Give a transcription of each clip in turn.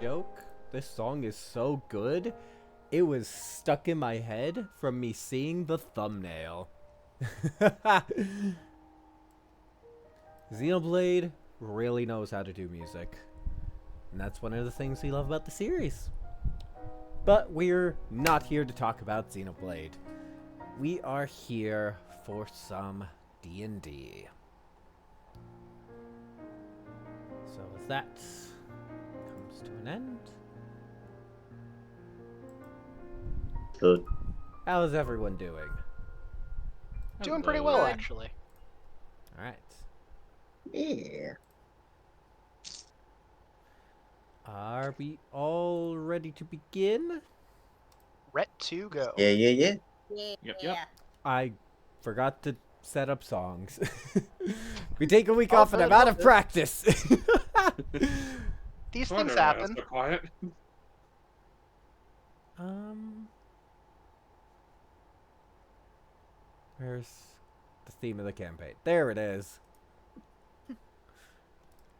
joke. This song is so good. It was stuck in my head from me seeing the thumbnail. Xenoblade really knows how to do music. And that's one of the things we love about the series. But we're not here to talk about Xenoblade. We are here for some D&D. So as that comes to an end, Good. how is everyone doing? Doing pretty well, Good. actually. Alright. Yeah. Are we all ready to begin? Ret to go. Yeah. Yep. I forgot to set up songs. We take a week Oh, off and I'm good, out well, of practice. These Wonder things why happen. it's so quiet. Where's the theme of the campaign? There it is.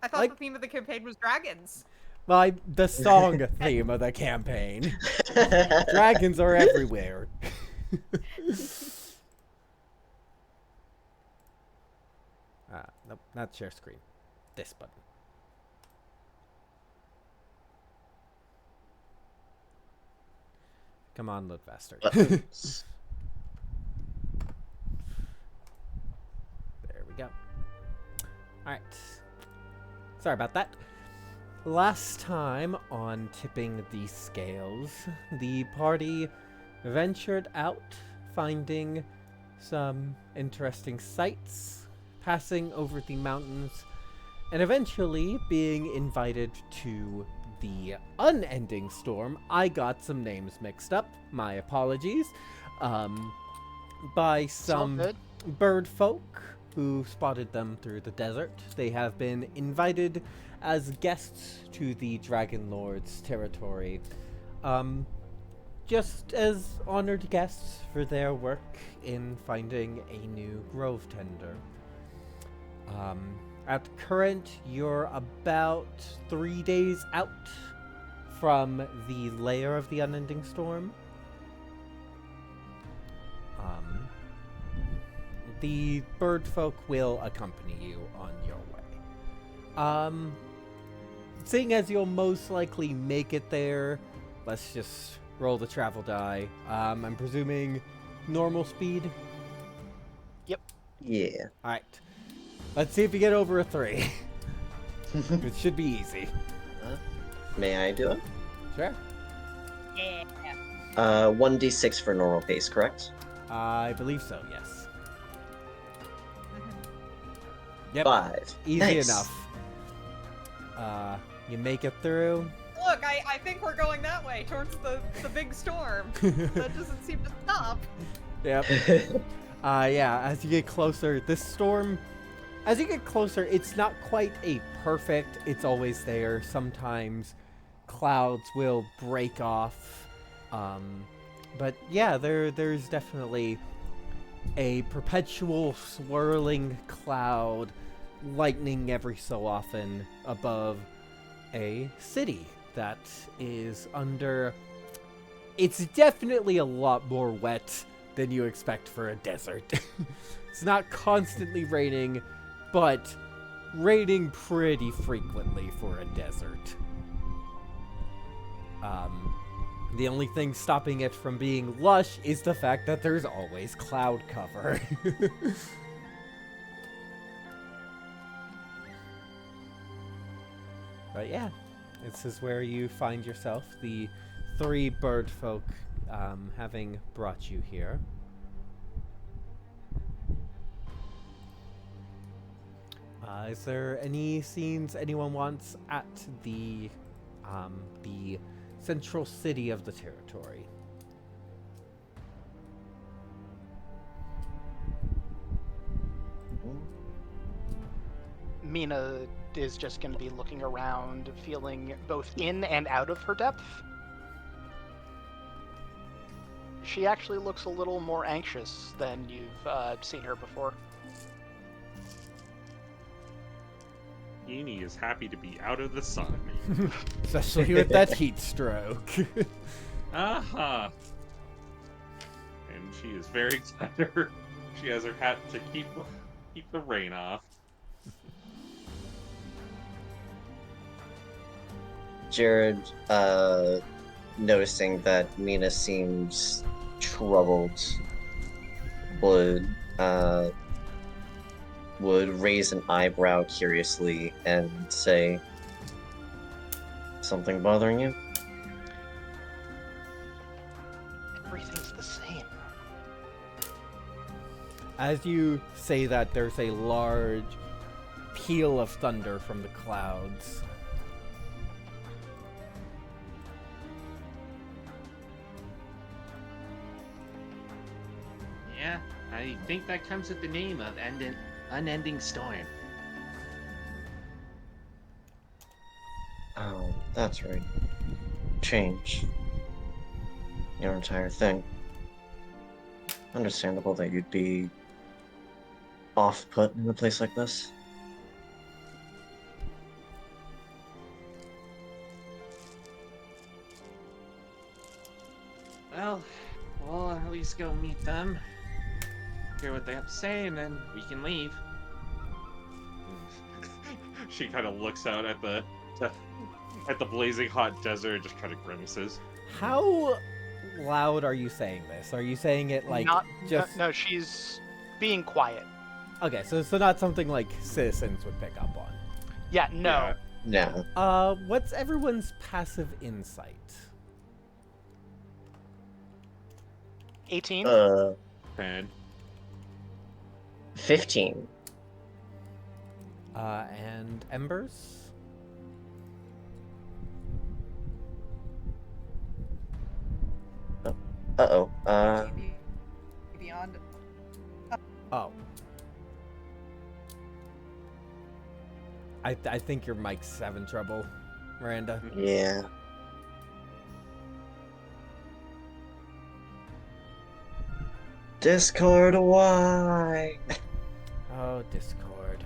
I thought Like- the theme of the campaign was dragons. The song theme of the campaign. Dragons are everywhere. Nope, not share screen. This button. Come on, load faster. Buttons. There we go. Alright. Sorry about that. Last time on Tipping the Scales, the party ventured out, finding some interesting sights, passing over the mountains, and eventually being invited to the unending storm. I got some names mixed up. My apologies. By It's all some good. bird folk who spotted them through the desert. They have been invited as guests to the Dragon Lord's territory, just as honored guests for their work in finding a new grove tender. At current, you're about 3 days out from the lair of the unending storm. The bird folk will accompany you on your way. Seeing as you'll most likely make it there, let's just roll the travel die. I'm presuming normal speed. Yeah. Alright. Let's see if you get over a 3. It should be easy. May I do it? Sure. Yeah. 1d6 for normal pace, correct? I believe so, yes. Yep. 5. Easy Nice. enough. You make it through. Look, I think we're going that way, towards the big storm. That doesn't seem to stop. Yep. Yeah, as you get closer, this storm, as you get closer, it's not quite a perfect, it's always there. Sometimes clouds will break off. But yeah, there's definitely a perpetual swirling cloud, lightning every so often above a city that is under... It's definitely a lot more wet than you expect for a desert. It's not constantly raining, but raining pretty frequently for a desert. The only thing stopping it from being lush is the fact that there's always cloud cover. But yeah, this is where you find yourself, the 3 bird folk having brought you here. Is there any scenes anyone wants at the central city of the territory? Mina is just going to be looking around, feeling both in and out of her depth. She actually looks a little more anxious than you've seen her before. Eenie is happy to be out of the sun. Especially with that heat stroke. Aha! And she is very glad she has her hat to keep the rain off. Jared, noticing that Mina seems troubled, would raise an eyebrow curiously and say, "Something bothering you?" Everything's the same. As you say that, there's a large peal of thunder from the clouds. Yeah, I think that comes with the name of Unending Storm. Oh, that's right. Change. Your entire thing. Understandable that you'd be off-put in a place like this. Well, we'll at least go meet them, hear what they have to say, and then we can leave. She kind of looks out at the blazing hot desert and just kind of grimaces. How loud are you saying this? Are you saying it like Not just no, she's being quiet. Okay, so not something like citizens would pick up on. Yeah, no. Yeah. No. What's everyone's passive insight? 18. 10. 15. And Embers? Uh-oh. Beyond. Oh. I think your mic's having trouble, Miranda. Yeah. Discord, why? Oh, Discord.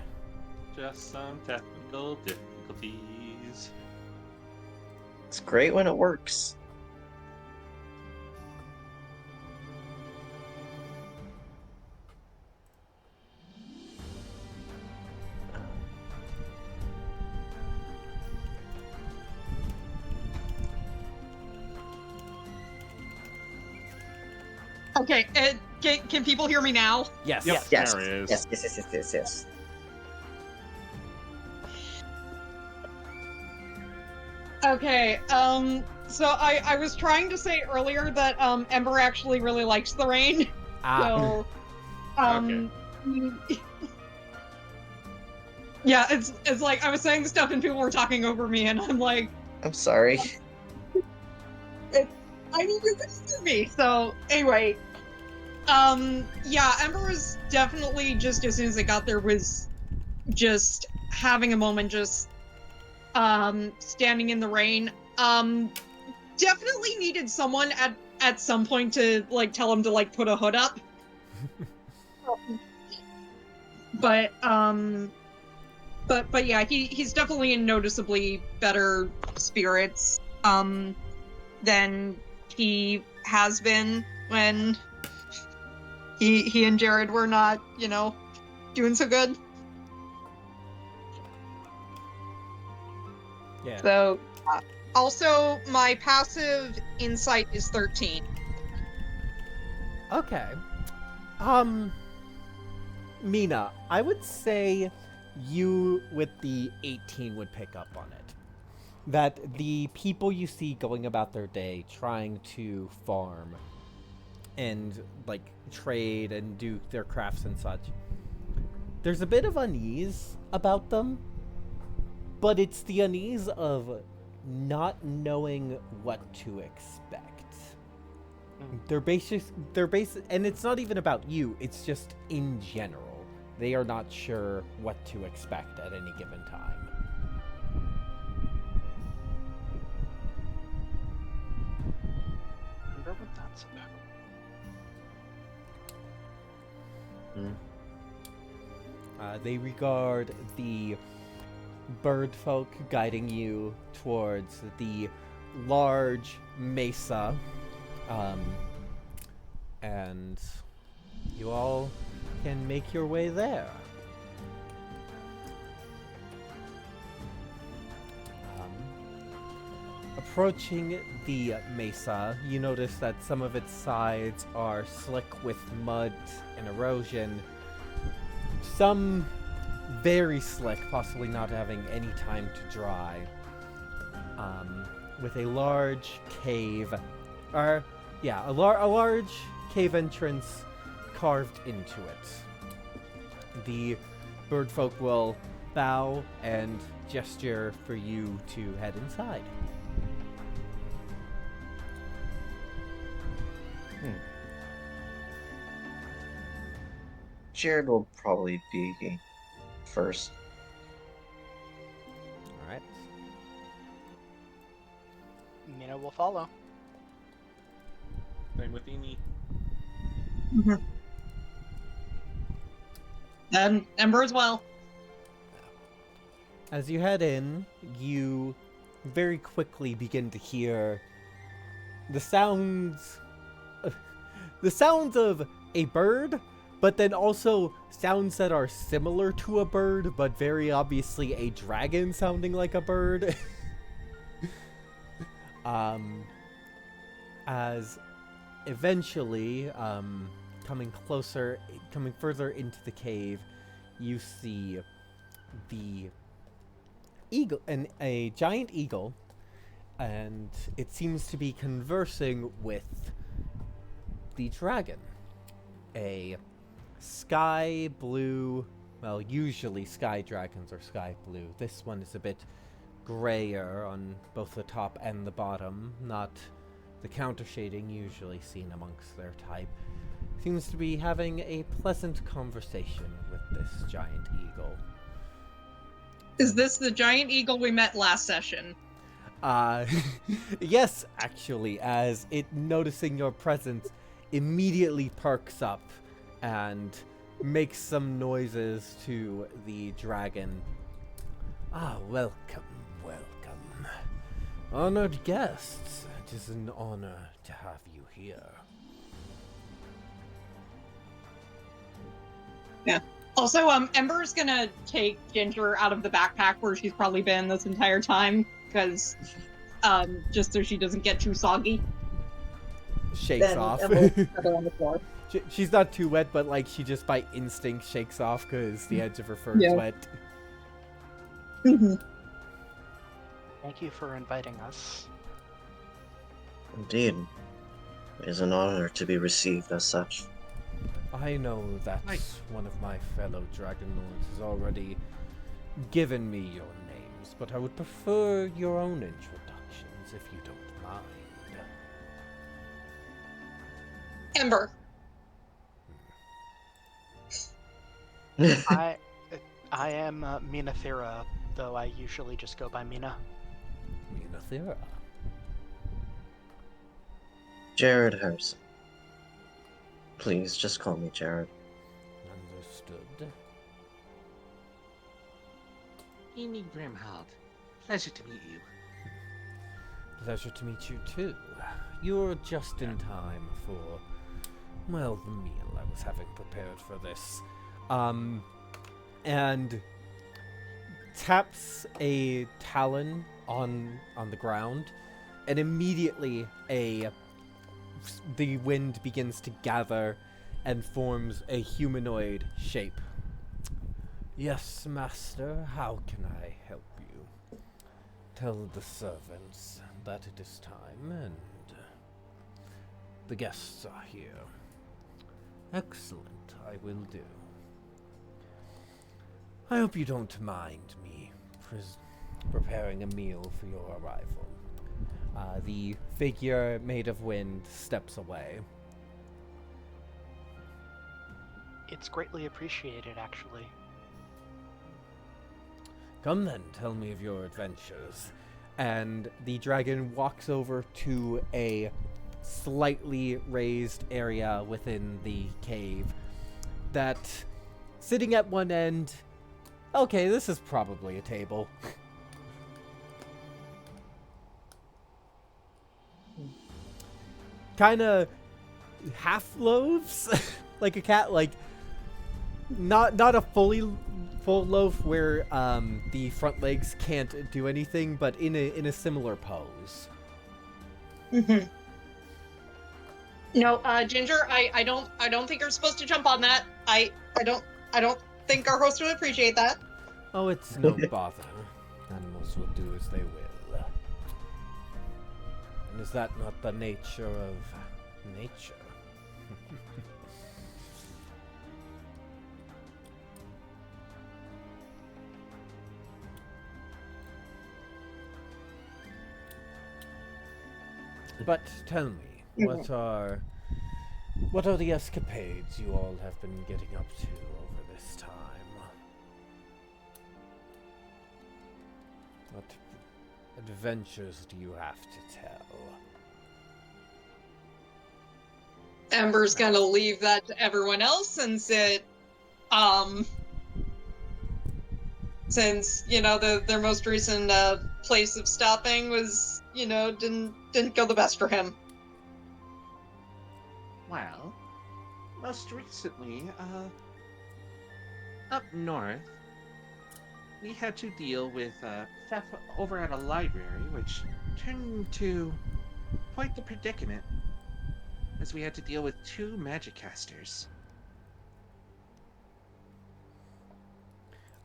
Just some technical difficulties. It's great when it works. Okay, can people hear me now? Yes. Yep. Yes. There it is. Yes. Okay, so I was trying to say earlier that, Ember actually really likes the rain, Ah. so, yeah, it's like, I was saying stuff and people were talking over me, and I'm like, I'm sorry. I need you to hear me, so, anyway, yeah, Ember was definitely, just as soon as I got there, was just having a moment, just standing in the rain. Definitely needed someone at some point to like tell him to like put a hood up. But yeah, he's definitely in noticeably better spirits than he has been when he and Jared were not, doing so good. Yeah. So, also, my passive insight is 13. Okay. Mina, I would say you with the 18 would pick up on it. That the people you see going about their day trying to farm and like trade and do their crafts and such, there's a bit of unease about them, but it's the unease of not knowing what to expect. They're basic, and it's not even about you, it's just in general. They are not sure what to expect at any given time. I wonder what that's about. They regard the bird folk guiding you towards the large mesa. And you all can make your way there. Approaching the mesa, you notice that some of its sides are slick with mud and erosion. Some very slick, possibly not having any time to dry. With a large cave, a large cave entrance carved into it. The bird folk will bow and gesture for you to head inside. Jared will probably be first. Alright. Mina will follow. Same with Eni. And Ember as well. As you head in, you very quickly begin to hear the sounds of a bird, but then also sounds that are similar to a bird, but very obviously a dragon sounding like a bird. As eventually, coming further into the cave, you see the eagle, a giant eagle, and it seems to be conversing with the dragon. A sky blue, well, usually sky dragons are sky blue. This one is a bit grayer on both the top and the bottom, not the counter shading usually seen amongst their type. Seems to be having a pleasant conversation with this giant eagle. Is this the giant eagle we met last session? Yes, actually, as it noticing your presence immediately perks up and makes some noises to the dragon. Welcome. Honored guests, it is an honor to have you here. Yeah. Also, Ember's gonna take Ginger out of the backpack where she's probably been this entire time, because, just so she doesn't get too soggy. Shakes Then off. Ember will settle on the floor. She's not too wet, but like she just by instinct shakes off because the edge of her fur is Yeah. wet. Thank you for inviting us. Indeed. It is an honor to be received as such. I know that Nice. one of my fellow Dragon Lords has already given me your names, but I would prefer your own introductions if you don't mind. Ember. I am Mina Thera, though I usually just go by Mina. Mina Thera. Jared Harrison. Please, just call me Jared. Understood. Eni Grimhald. Pleasure to meet you. Pleasure to meet you too. You're just in time for, well, the meal I was having prepared for this. And taps a talon on the ground, and immediately the wind begins to gather and forms a humanoid shape. Yes, master, how can I help you? Tell the servants that it is time, and the guests are here. Excellent, I will do. I hope you don't mind me preparing a meal for your arrival. The figure made of wind steps away. It's greatly appreciated, actually. Come then, tell me of your adventures. And the dragon walks over to a slightly raised area within the cave that, sitting at one end, Okay, this is probably a table. Kind of half loaves, like a cat, like not a fully full loaf where the front legs can't do anything, but in a similar pose. No, Ginger, I don't think you're supposed to jump on that. I don't think our host would appreciate that. Oh, it's no bother. Animals will do as they will. And is that not the nature of nature? But tell me, what are the escapades you all have been getting up to over this time? What adventures do you have to tell? Ember's gonna leave that to everyone else since their most recent place of stopping was, didn't go the best for him. Well, most recently, up north, we had to deal with theft over at a library, which turned into quite the predicament, as we had to deal with 2 magic casters.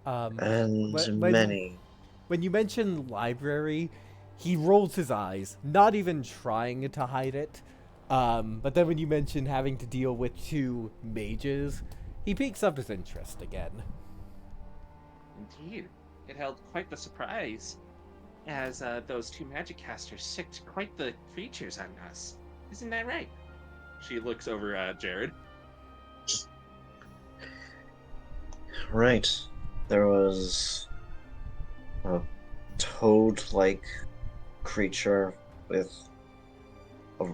And when- many. When you mention library, he rolls his eyes, not even trying to hide it. But then when you mention having to deal with 2 mages, he piques up his interest again. Indeed, it held quite the surprise, as those 2 magic casters sicked quite the creatures on us. Isn't that right? She looks over at Jared. Right. There was a toad-like creature with a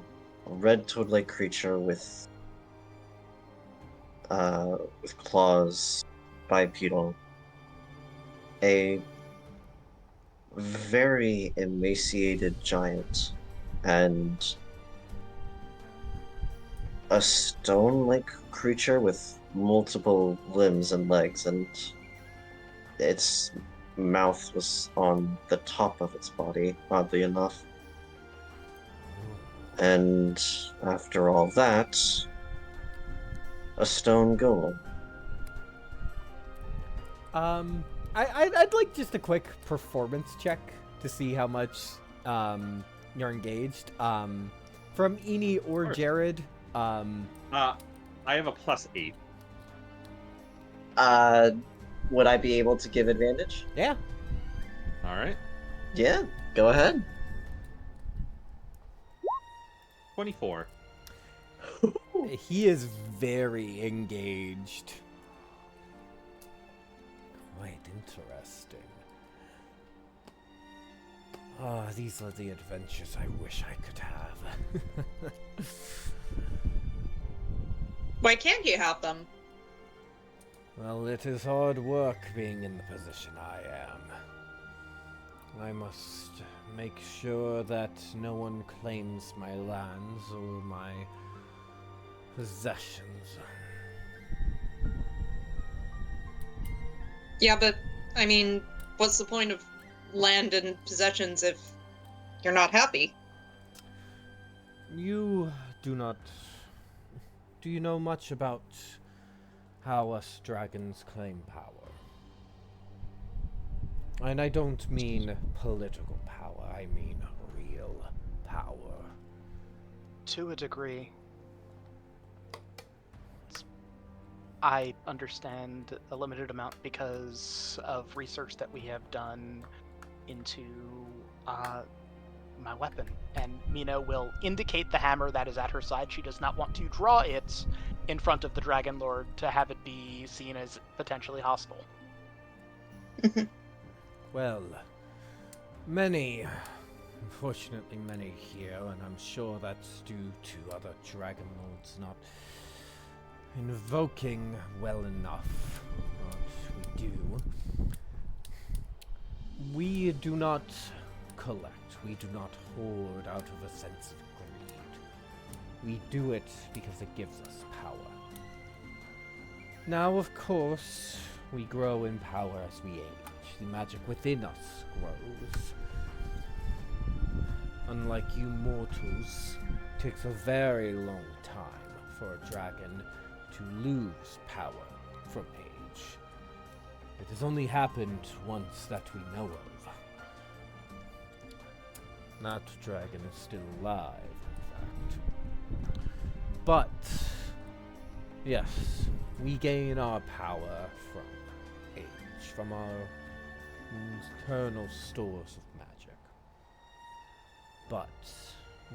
red toad-like creature with claws, bipedal, a very emaciated giant, and a stone-like creature with multiple limbs and legs, and its mouth was on the top of its body, oddly enough. And after all that, a stone golem. I'd like just a quick performance check to see how much you're engaged. From Eni or course. Jared. I have a +8. Would I be able to give advantage? Yeah. All right. Yeah, go ahead. 24. He is very engaged. Quite interesting. Ah, these are the adventures I wish I could have. Why can't you have them? Well, it is hard work being in the position I am. I must make sure that no one claims my lands or my possessions. Yeah, but, I mean, what's the point of land and possessions if you're not happy? You do not... Do you know much about how us dragons claim power? And I don't mean political power, I mean real power. To a degree. I understand a limited amount because of research that we have done into my weapon. And Mina will indicate the hammer that is at her side. She does not want to draw it in front of the Dragon Lord to have it be seen as potentially hostile. Well, unfortunately many here, and I'm sure that's due to other Dragon Lords not invoking well enough. But we do. We do not collect. We do not hoard out of a sense of greed. We do it because it gives us power. Now, of course, we grow in power as we age. The magic within us grows. Unlike you mortals, it takes a very long time for a dragon to lose power from age. It has only happened once that we know of. That dragon is still alive, in fact. But, yes, we gain our power from age, from our internal stores of magic. But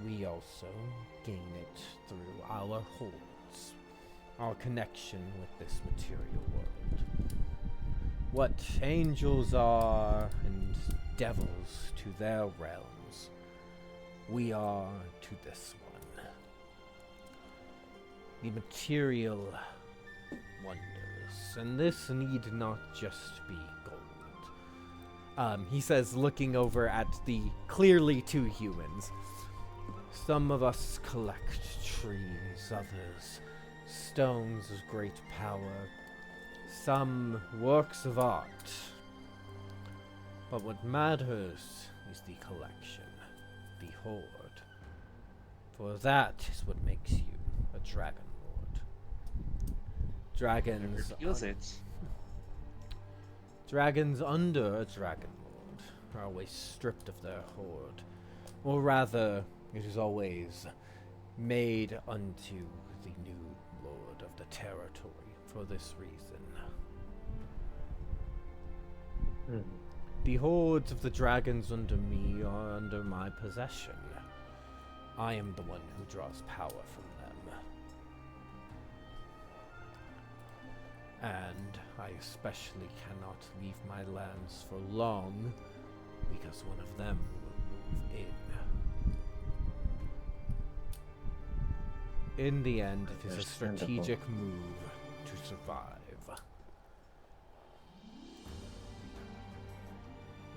we also gain it through our holds, our connection with this material world. What angels are and devils to their realms, we are to this one. The material wonders, and this need not just be gold. He says, looking over at the clearly two humans. Some of us collect trees, others stones of great power, some works of art. But what matters is the collection, the hoard. For that is what makes you a Dragon Lord. Dragons Feels it. Dragons under a Dragon Lord are always stripped of their hoard. Or rather, it is always made unto the new Lord of the territory for this reason. The hordes of the dragons under me are under my possession. I am the one who draws power from them. And I especially cannot leave my lands for long, because one of them will move in. In the end, it is a strategic move to survive.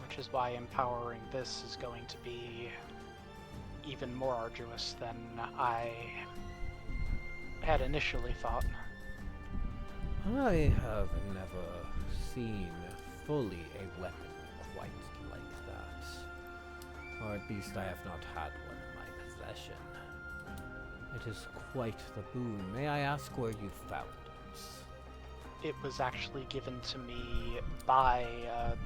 Which is why empowering this is going to be even more arduous than I had initially thought. I have never seen fully a weapon quite like that. Or at least I have not had one in my possession. It is quite the boon. May I ask where you found it? It was actually given to me by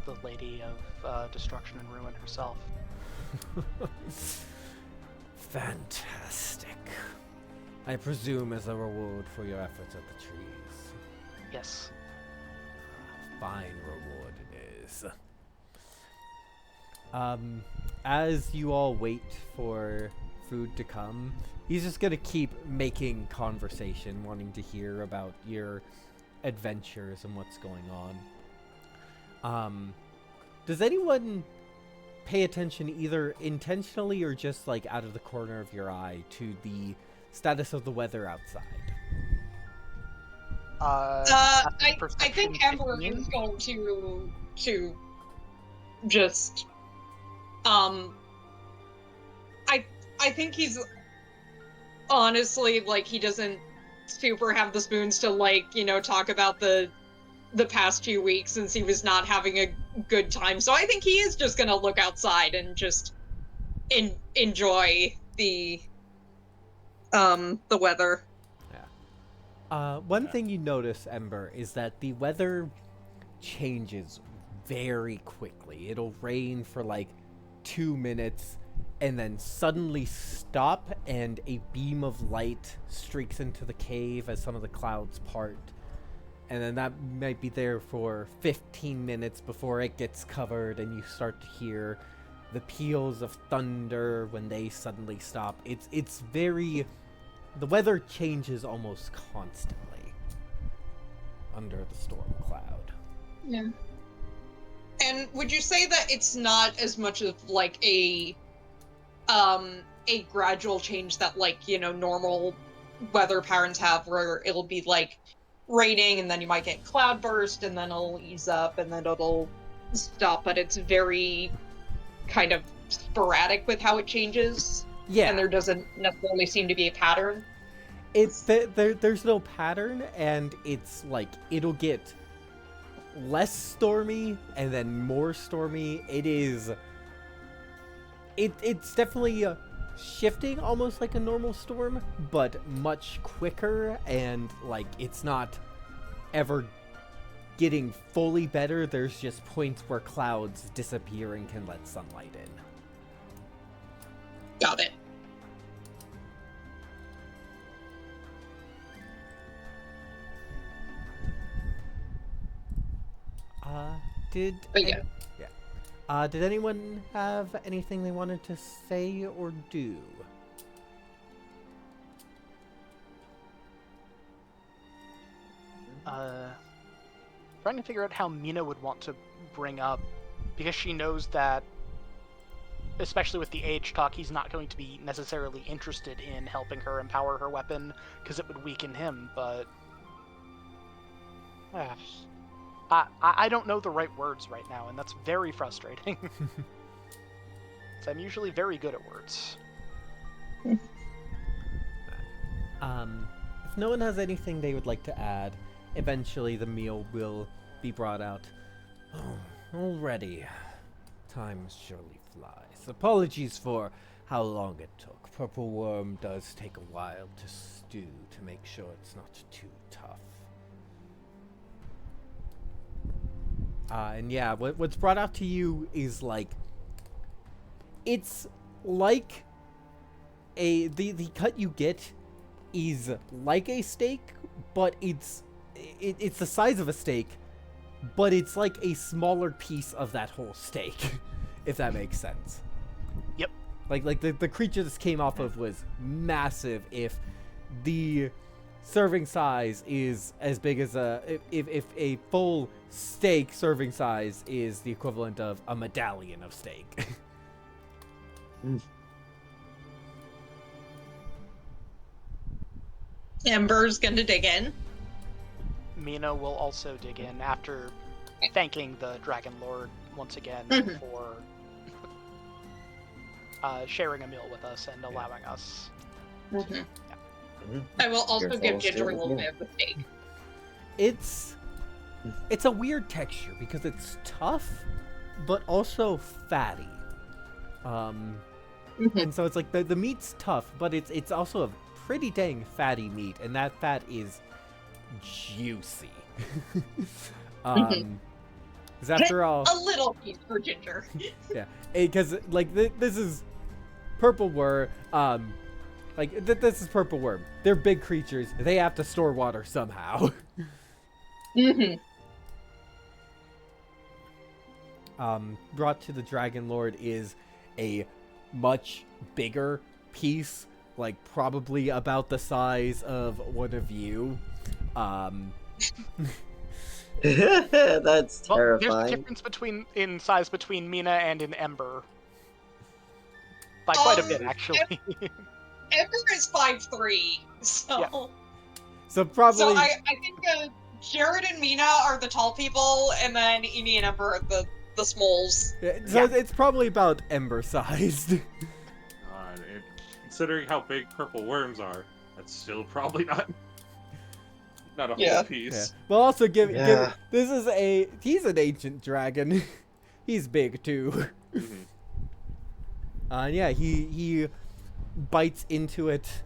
the Lady of Destruction and Ruin herself. Fantastic. I presume as a reward for your efforts at the trees. Yes. Fine reward it is. As you all wait for food to come, he's just gonna keep making conversation, wanting to hear about your adventures and what's going on. Does anyone pay attention either intentionally or just like out of the corner of your eye to the status of the weather outside? I think Perception Ember 15? is going to just I think he's honestly like he doesn't super have the spoons to like, you know, talk about the past few weeks since he was not having a good time. So I think he is just gonna look outside and just enjoy the weather. One thing you notice, Ember, is that the weather changes very quickly. It'll rain for like 2 minutes and then suddenly stop, and a beam of light streaks into the cave as some of the clouds part. And then that might be there for 15 minutes before it gets covered and you start to hear the peals of thunder when they suddenly stop. It's very... The weather changes almost constantly under the storm cloud. Yeah. And would you say that it's not as much of like a gradual change that like, you know, normal weather patterns have where it'll be like raining, and then you might get cloudburst, and then it'll ease up, and then it'll stop. But it's very kind of sporadic with how it changes, Yeah. and there doesn't necessarily seem to be a pattern. There's no pattern, and it's like it'll get less stormy and then more stormy. It's definitely shifting almost like a normal storm, but much quicker, and like it's not ever getting fully better. There's just points where clouds disappear and can let sunlight in. Got it. But yeah. Did anyone have anything they wanted to say or do? Trying to figure out how Mina would want to bring up, because she knows that, especially with the age talk, he's not going to be necessarily interested in helping her empower her weapon, because it would weaken him, but... I don't know the right words right now, and that's very frustrating. So I'm usually very good at words. If no one has anything they would like to add, eventually the meal will be brought out. Oh, already. Time surely flies. Apologies for how long it took. Purple worm does take a while to stew to make sure it's not too tough. And yeah, what's brought out to you is like, it's like the cut you get is like a steak, but it's the size of a steak, but it's like a smaller piece of that whole steak, if that makes sense. Yep. Like the creature this came off of was massive. If the serving size is as big as if a full steak serving size is the equivalent of a medallion of steak. Ember's gonna dig in. Mina will also dig in after thanking the Dragon Lord once again Mhm. for sharing a meal with us and allowing us. Mhm. Mhm. I will also Your give full Ginger a steak, little yeah. bit of the steak. It's a weird texture because it's tough, but also fatty. And so it's like the meat's tough, but it's also a pretty dang fatty meat, and that fat is juicy. 'Cause after all, A little piece for Ginger. yeah, because like this is purple worm. This is purple worm. They're big creatures. They have to store water somehow. Mm-hmm. Brought to the Dragon Lord is a much bigger piece, like probably about the size of one of you. That's Well, there's a terrifying. difference in size between Mina and an Ember. By quite a bit, actually. Ember is 5'3", so Yeah. So probably so I think Jared and Mina are the tall people, and then Amy and Ember are the smalls. so it's probably about Ember sized. Considering how big purple worms are, that's still probably not a whole Yeah. piece. Well, also give Yeah. he's an ancient dragon. He's big too. Mhm. Yeah, he bites into it,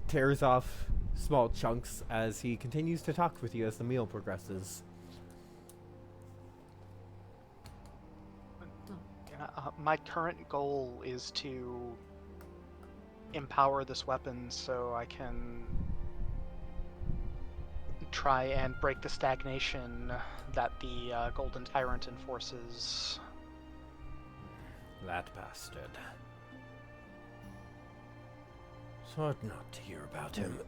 tears off small chunks as he continues to talk with you as the meal progresses. My current goal is to empower this weapon so I can try and break the stagnation that the Golden Tyrant enforces. That bastard. It's hard not to hear about him.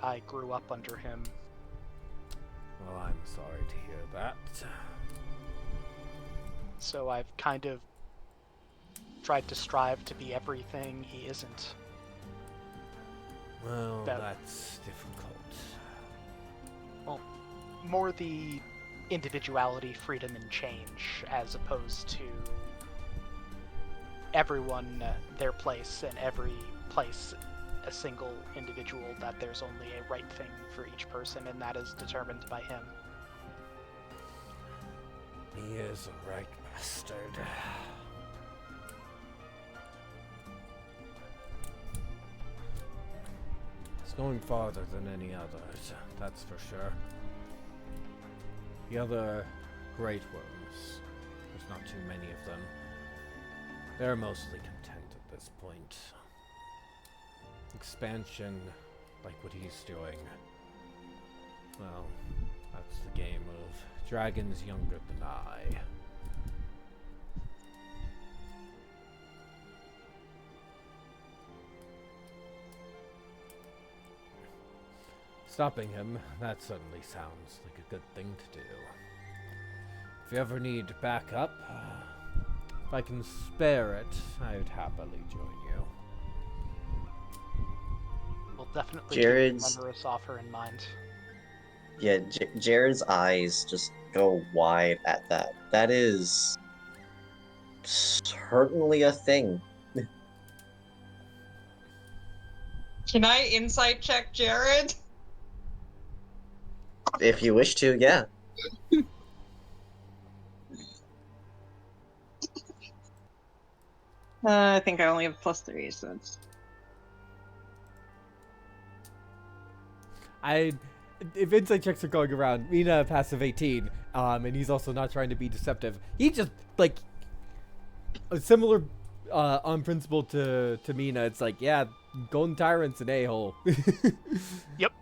I grew up under him. Well, I'm sorry to hear that. So I've kind of tried to strive to be everything he isn't. Well, That- that's difficult. More the individuality, freedom, and change, as opposed to everyone their place, and every place a single individual, that there's only a right thing for each person, and that is determined by him. He is a right bastard. It's going farther than any others, that's for sure. The other great worms, there's not too many of them. They're mostly content at this point. Expansion, like what he's doing. Well, that's the game of dragons younger than I. Stopping him, that certainly sounds like a good thing to do. If you ever need backup, if I can spare it, I would happily join you. We'll definitely Jared's- keep Renderous offer in mind. Yeah, Jared's eyes just go wide at that. That is certainly a thing. Can I insight check Jared? If you wish to, yeah. I think I only have +3, so it's... If insight checks are going around, Mina passive 18, and he's also not trying to be deceptive. He just, like, a similar, on principle to Mina, it's like, yeah, Golden Tyrant's an a-hole. Yep.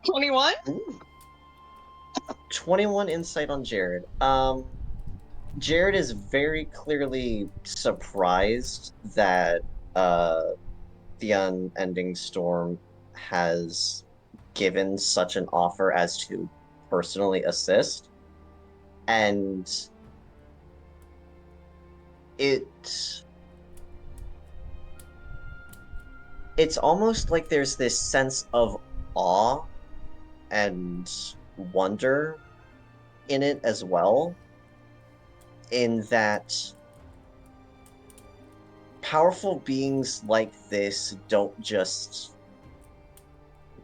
21? Ooh. 21 insight on Jared. Jared is very clearly surprised that the Unending Storm has given such an offer as to personally assist. And it's almost like there's this sense of awe and wonder in it as well, in that powerful beings like this don't just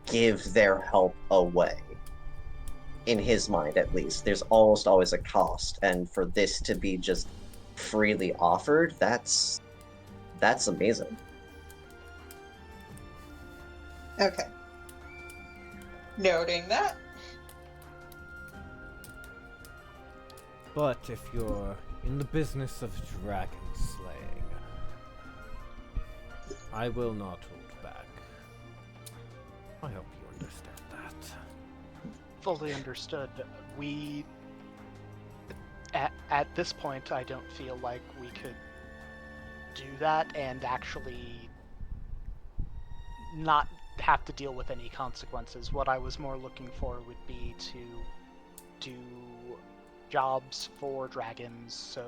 give their help away. In his mind, at least, there's almost always a cost, and for this to be just freely offered, that's amazing. Okay. Noting that. But if you're in the business of dragon slaying, I will not hold back. I hope you understand that. Fully understood. We, at this point, I don't feel like we could do that and actually not have to deal with any consequences. What I was more looking for would be to do jobs for dragons, so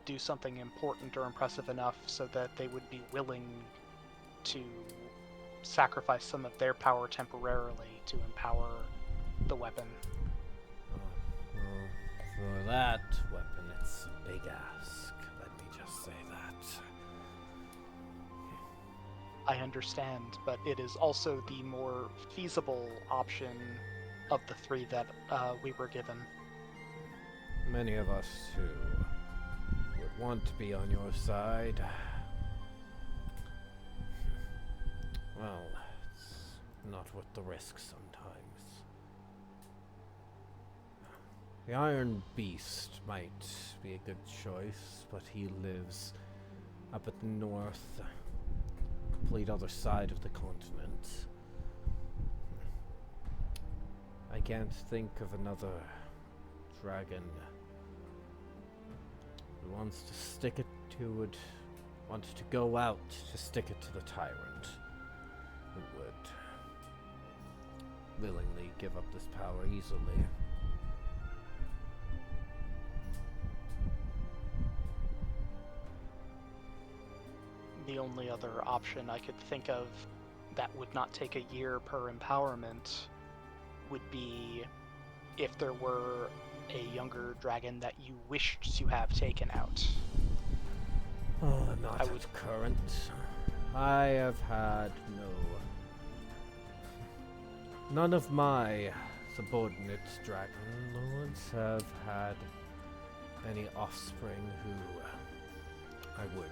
do something important or impressive enough so that they would be willing to sacrifice some of their power temporarily to empower the weapon. Well, for that weapon, it's a big ask. Let me just say that. I understand, but it is also the more feasible option of the three that we were given. Many of us who would want to be on your side. Well, it's not worth the risk sometimes. The Iron Beast might be a good choice, but he lives up at the north, complete other side of the continent. I can't think of another dragon who wants to stick it to it, wants to go out to stick it to the tyrant, who would willingly give up this power easily. only other option I could think of that would not take a year per empowerment would be if there were a younger dragon that you wished to have taken out. Oh, not I at would- current. I have had none of my subordinate dragon lords have had any offspring who I would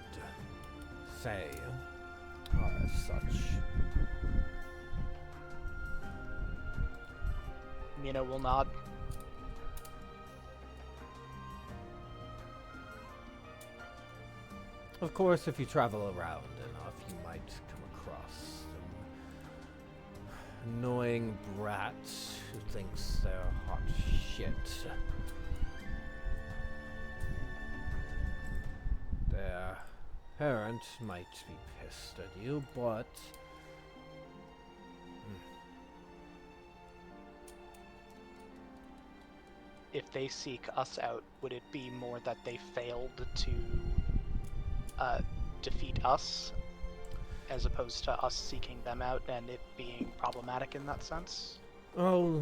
say are as such. Mina will nod. Of course, if you travel around enough, you might come across some annoying brats who thinks they're hot shit. Their parent might be pissed at you, but If they seek us out, would it be more that they failed to defeat us, as opposed to us seeking them out and it being problematic in that sense? oh,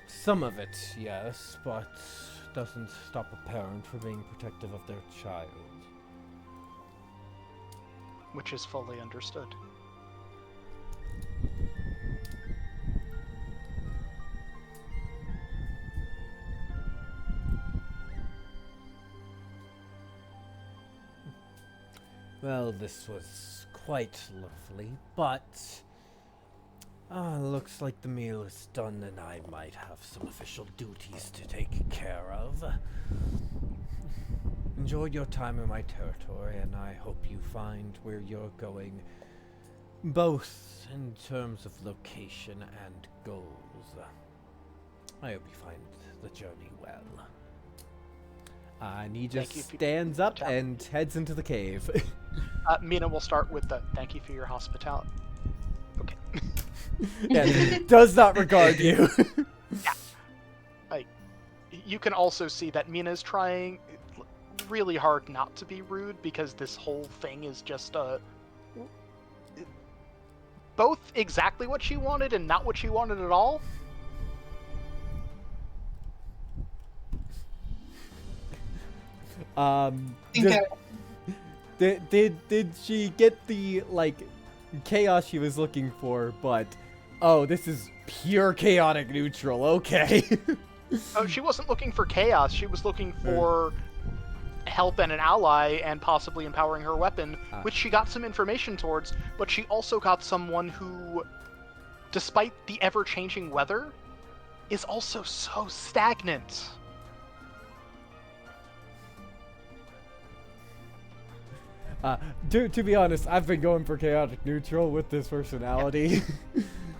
some of it, yes, but doesn't stop a parent from being protective of their child. Which is fully understood. Well, this was quite lovely, but looks like the meal is done and I might have some official duties to take care of. Enjoy your time in my territory, and I hope you find where you're going, both in terms of location and goals. I hope you find the journey well. And he just Thank you for- stands up and heads into the cave. Mina will start with the thank you for your hospitality. Okay. Yeah, does not regard you. You can also see that Mina's trying really hard not to be rude because this whole thing is just both exactly what she wanted and not what she wanted at all. Just- did she get the chaos she was looking for? But oh, this is pure chaotic neutral. Okay. Oh, she wasn't looking for chaos. She was looking for help and an ally and possibly empowering her weapon, which she got some information towards, but she also got someone who, despite the ever-changing weather, is also so stagnant. To be honest, I've been going for chaotic neutral with this personality.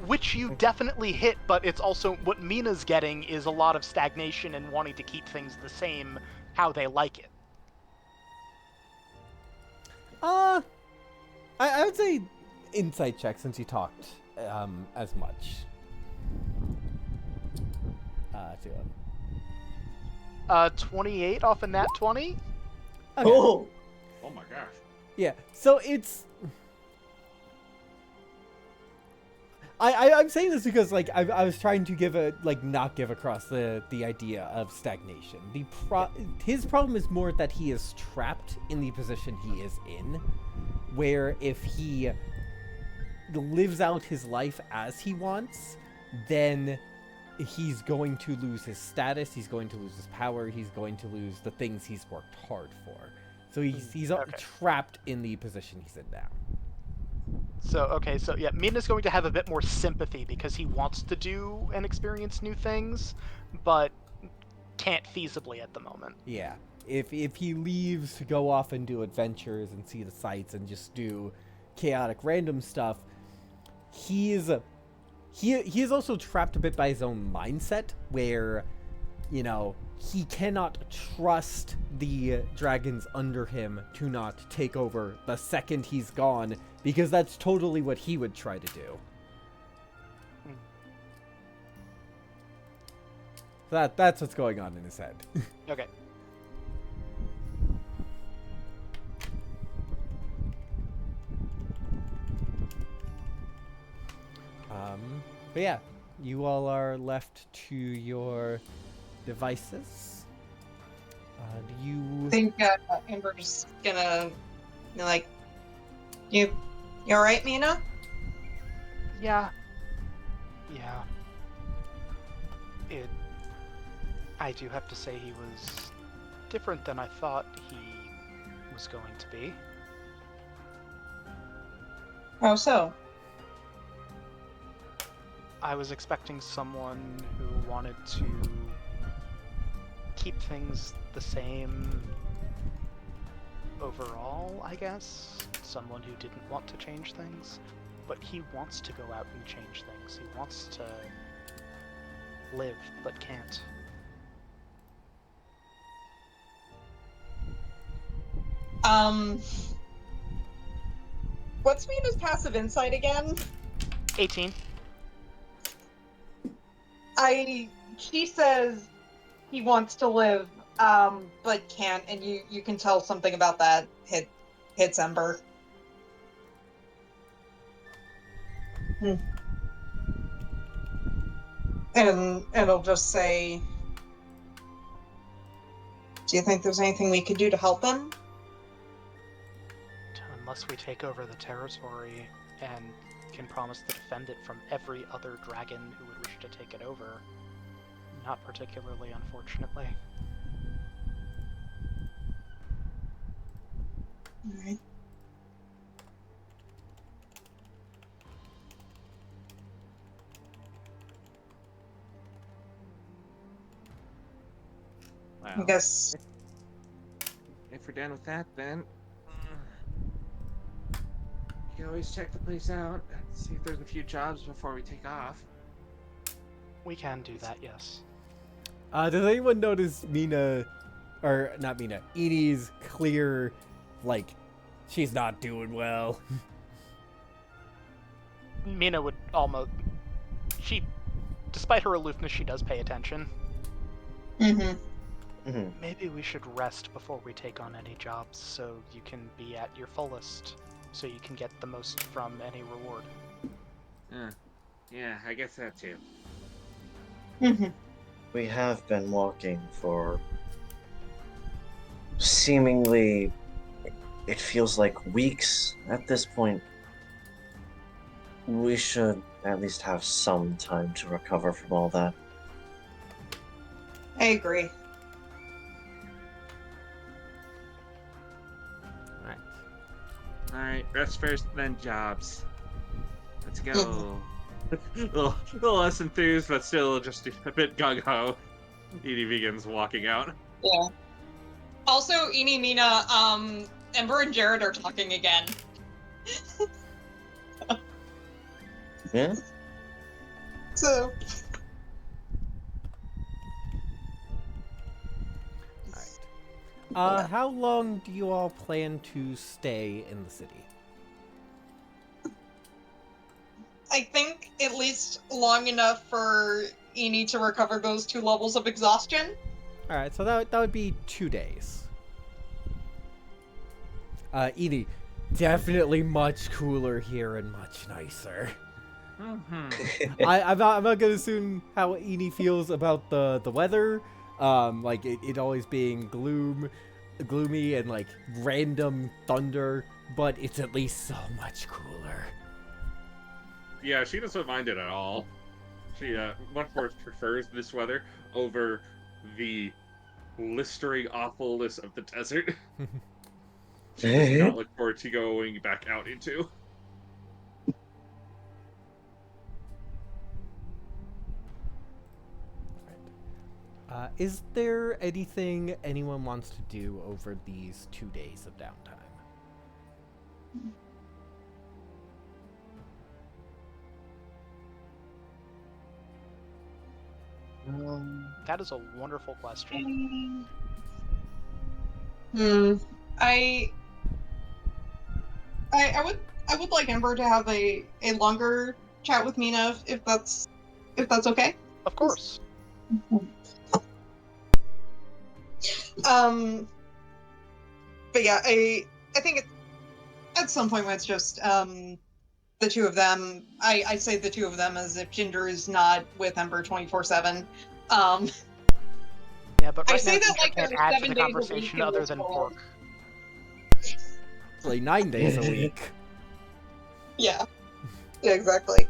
Which you definitely hit, but it's also what Mina's getting is a lot of stagnation and wanting to keep things the same how they like it. I would say insight check since you talked as much. To him. 28 off a nat 20? Okay. Oh, Oh my gosh. Yeah, so it's... I'm saying this because, I was trying to not give across the idea of stagnation. His problem is more that he is trapped in the position he is in, where if he lives out his life as he wants, then he's going to lose his status, he's going to lose his power, he's going to lose the things he's worked hard for. So he's Okay. trapped in the position he's in now. So yeah, Mina's going to have a bit more sympathy because he wants to do and experience new things, but can't feasibly at the moment. Yeah. If he leaves to go off and do adventures and see the sights and just do chaotic random stuff, he is also trapped a bit by his own mindset where, he cannot trust the dragons under him to not take over the second he's gone, because that's totally what he would try to do. That's what's going on in his head. Okay. But yeah, you all are left to your devices. Do I you? think Amber's gonna be like, you alright, Mina? Yeah. Yeah. I do have to say he was different than I thought he was going to be. How so? I was expecting someone who wanted to keep things the same overall, I guess. Someone who didn't want to change things. But he wants to go out and change things. He wants to live, but can't. What's Mina's passive insight again? 18. She says he wants to live, but can't, and you can tell something about that hits Ember. And it'll just say, do you think there's anything we could do to help him? Unless we take over the territory and can promise to defend it from every other dragon who would wish to take it over. Not particularly, unfortunately. Alright. I Well, guess. if we're done with that, then you can always check the place out, see if there's a few jobs before we take off. We can do that, yes. Does anyone notice Mina, or not Mina, Edie's clear, like, she's not doing well? Mina would almost... Despite her aloofness, she does pay attention. Mm-hmm. Maybe we should rest before we take on any jobs so you can be at your fullest, so you can get the most from any reward. Yeah, I guess that too. Mm-hmm. We have been walking for seemingly, it feels like weeks at this point. We should at least have some time to recover from all that. I agree. Alright, rest first, then jobs. Let's go. little less enthused, but still just a bit gung-ho. Edie begins walking out. Yeah. Also, Eenie, Mina, Ember and Jared are talking again. Yeah? So. How long do you all plan to stay in the city? I think at least long enough for Eenie to recover those 2 levels of exhaustion. Alright, so that would be 2 days. Edie, definitely much cooler here and much nicer. I'm not gonna assume how Edie feels about the weather. Like it always being gloomy and like random thunder, but it's at least so much cooler. Yeah, she doesn't mind it at all. She much more prefers this weather over the blistering awfulness of the desert. She does not look forward to going back out into. Is there anything anyone wants to do over these 2 days of downtime? That is a wonderful question. I would like Ember to have a longer chat with Mina if that's okay. Of course. But yeah, I think at some point when it's just the two of them. I say the two of them as if Ginger is not with Ember 24/7. Yeah, but I right say now that Ginger like can't they're add to 7 the days a week conversation in other this than world. pork. Actually, 9 days a week. Yeah, exactly.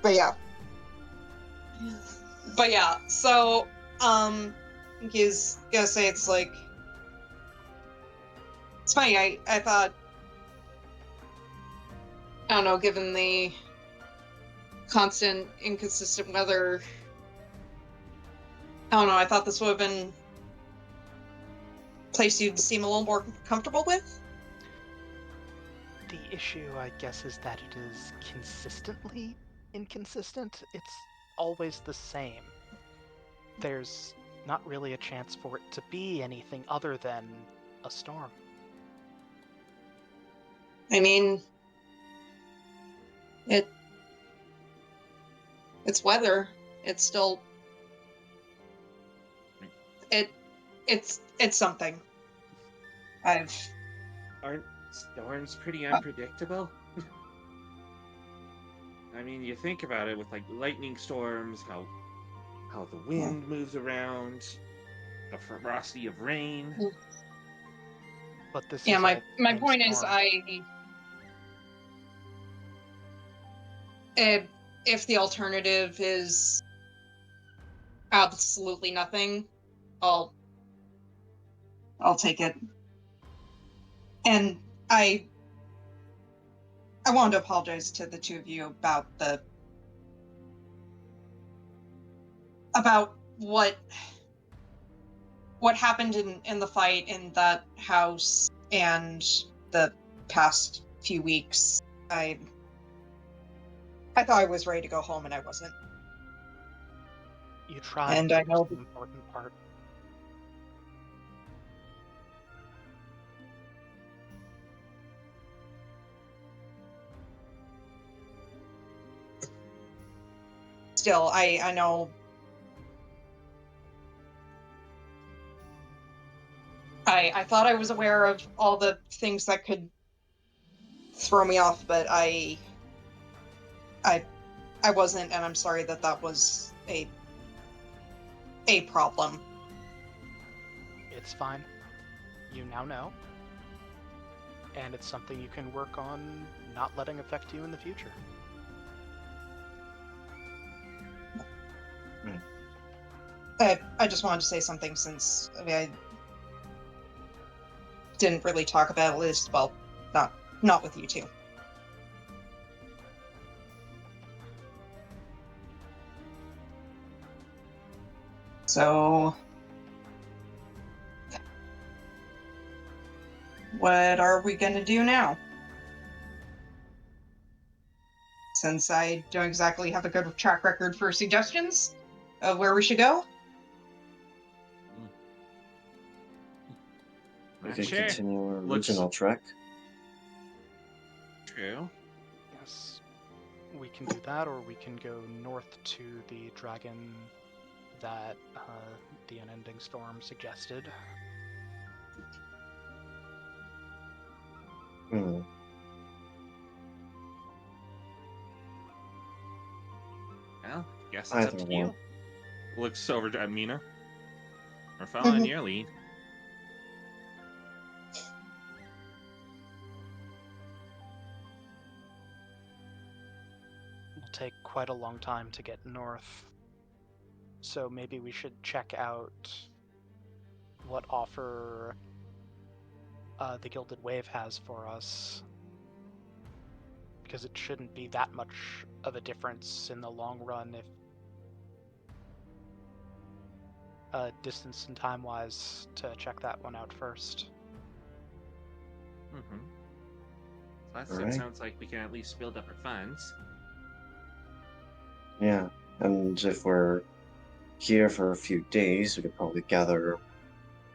But yeah, so he's gonna say it's like it's funny. I thought, I don't know, given the constant inconsistent weather, I don't know, I thought this would have been a place you'd seem a little more comfortable with. The issue, I guess, is that it is consistently inconsistent. It's always the same. There's not really a chance for it to be anything other than a storm. I mean, it's weather. It's still it's something. Aren't storms pretty unpredictable? I mean, you think about it with like lightning storms, how the wind moves around, the ferocity of rain. But this Yeah, is my all the same point is, storm. if the alternative is absolutely nothing, I'll take it. And I wanted to apologize to the two of you about what happened in the fight in that house and the past few weeks. I thought I was ready to go home and I wasn't. You tried, And which I know is the important part. still, I know I thought I was aware of all the things that could throw me off, but I wasn't, and I'm sorry that was a problem. It's fine. You now know. And it's something you can work on not letting affect you in the future. I just wanted to say something since I didn't really talk about it, at least, well, not with you two. So, what are we gonna do now? Since I don't exactly have a good track record for suggestions of where we should go. We Not could sure. continue our Looks- original trek. True. Yes. We can do that, or we can go north to the dragon that the unending storm suggested. Hmm. Well, guess it's Either up to one. you. Looks over at Mina. We're following Mhm. your lead. It'll take quite a long time to get north. So maybe we should check out what offer the Gilded Wave has for us. Because it shouldn't be that much of a difference in the long run if distance and time-wise to check that one out first. Mm-hmm. Plus, Alright. it sounds like we can at least build up our funds. Yeah, and if we're here for a few days, we could probably gather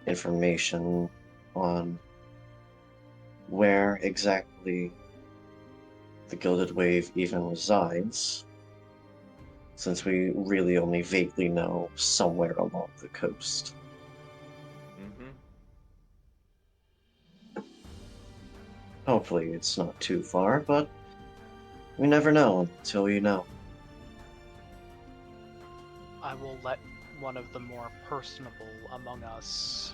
information on where exactly the Gilded Wave even resides, since we really only vaguely know somewhere along the coast. Mm-hmm. Hopefully it's not too far, but You never know until you know. I will let one of the more personable among us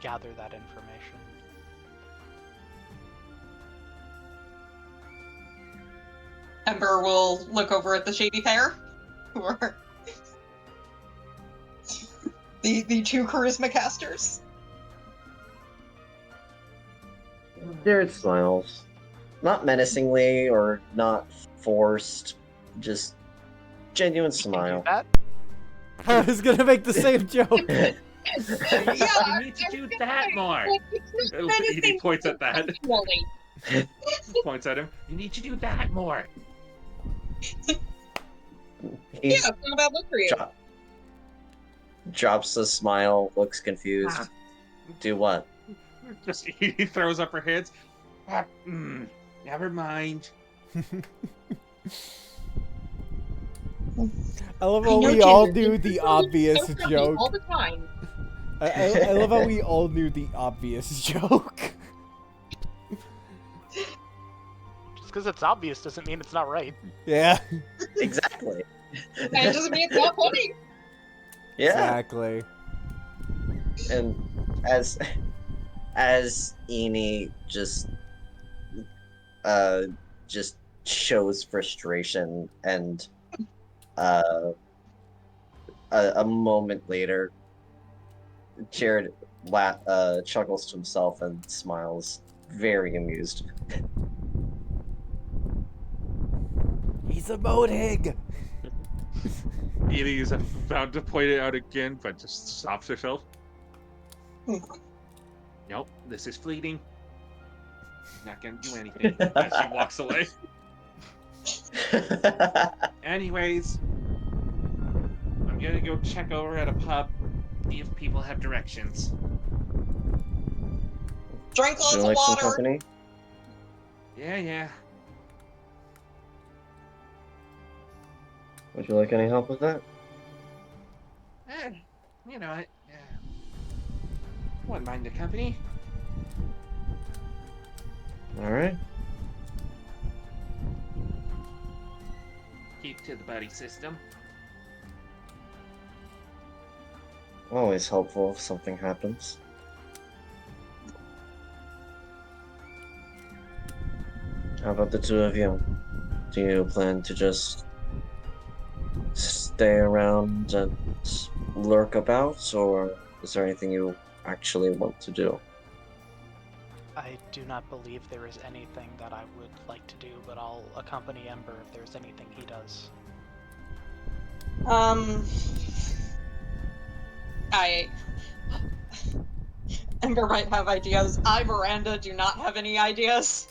gather that information. Ember will look over at the shady pair, who are the two charisma casters. Jared smiles. Not menacingly or not forced, just genuine You can smile. do that. I was gonna make the same joke. Yeah, You need to do that more. He points at that. Actually. Points at him. You need to do that more. Yeah, it's not a bad look for you. Drops a smile, looks confused. Ah. Do what? Just he throws up her hands. Never mind. I love I how know, we all Ginger, knew you're the so obvious funny joke. all the time. I love how we all knew the obvious joke. Just because it's obvious doesn't mean it's not right. Yeah. Exactly. And it doesn't mean it's not funny. Yeah. Exactly. And as Eni just shows frustration and a moment later Jared chuckles to himself and smiles, very amused. He's emoting. Edie is about to point it out again, but just stops herself. Nope, this is fleeting. Not gonna do anything. As she walks away. Anyways, I'm gonna go check over at a pub, see if people have directions. Drink lots Would of you like some water. company? Yeah. Would you like any help with that? You know, I wouldn't mind the company. Alright. Keep to the buddy system. Always helpful if something happens. How about the two of you? Do you plan to just stay around and lurk about, or is there anything you actually want to do? I do not believe there is anything that I would like to do, but I'll accompany Ember if there's anything he does. Ember might have ideas. I, Miranda, do not have any ideas.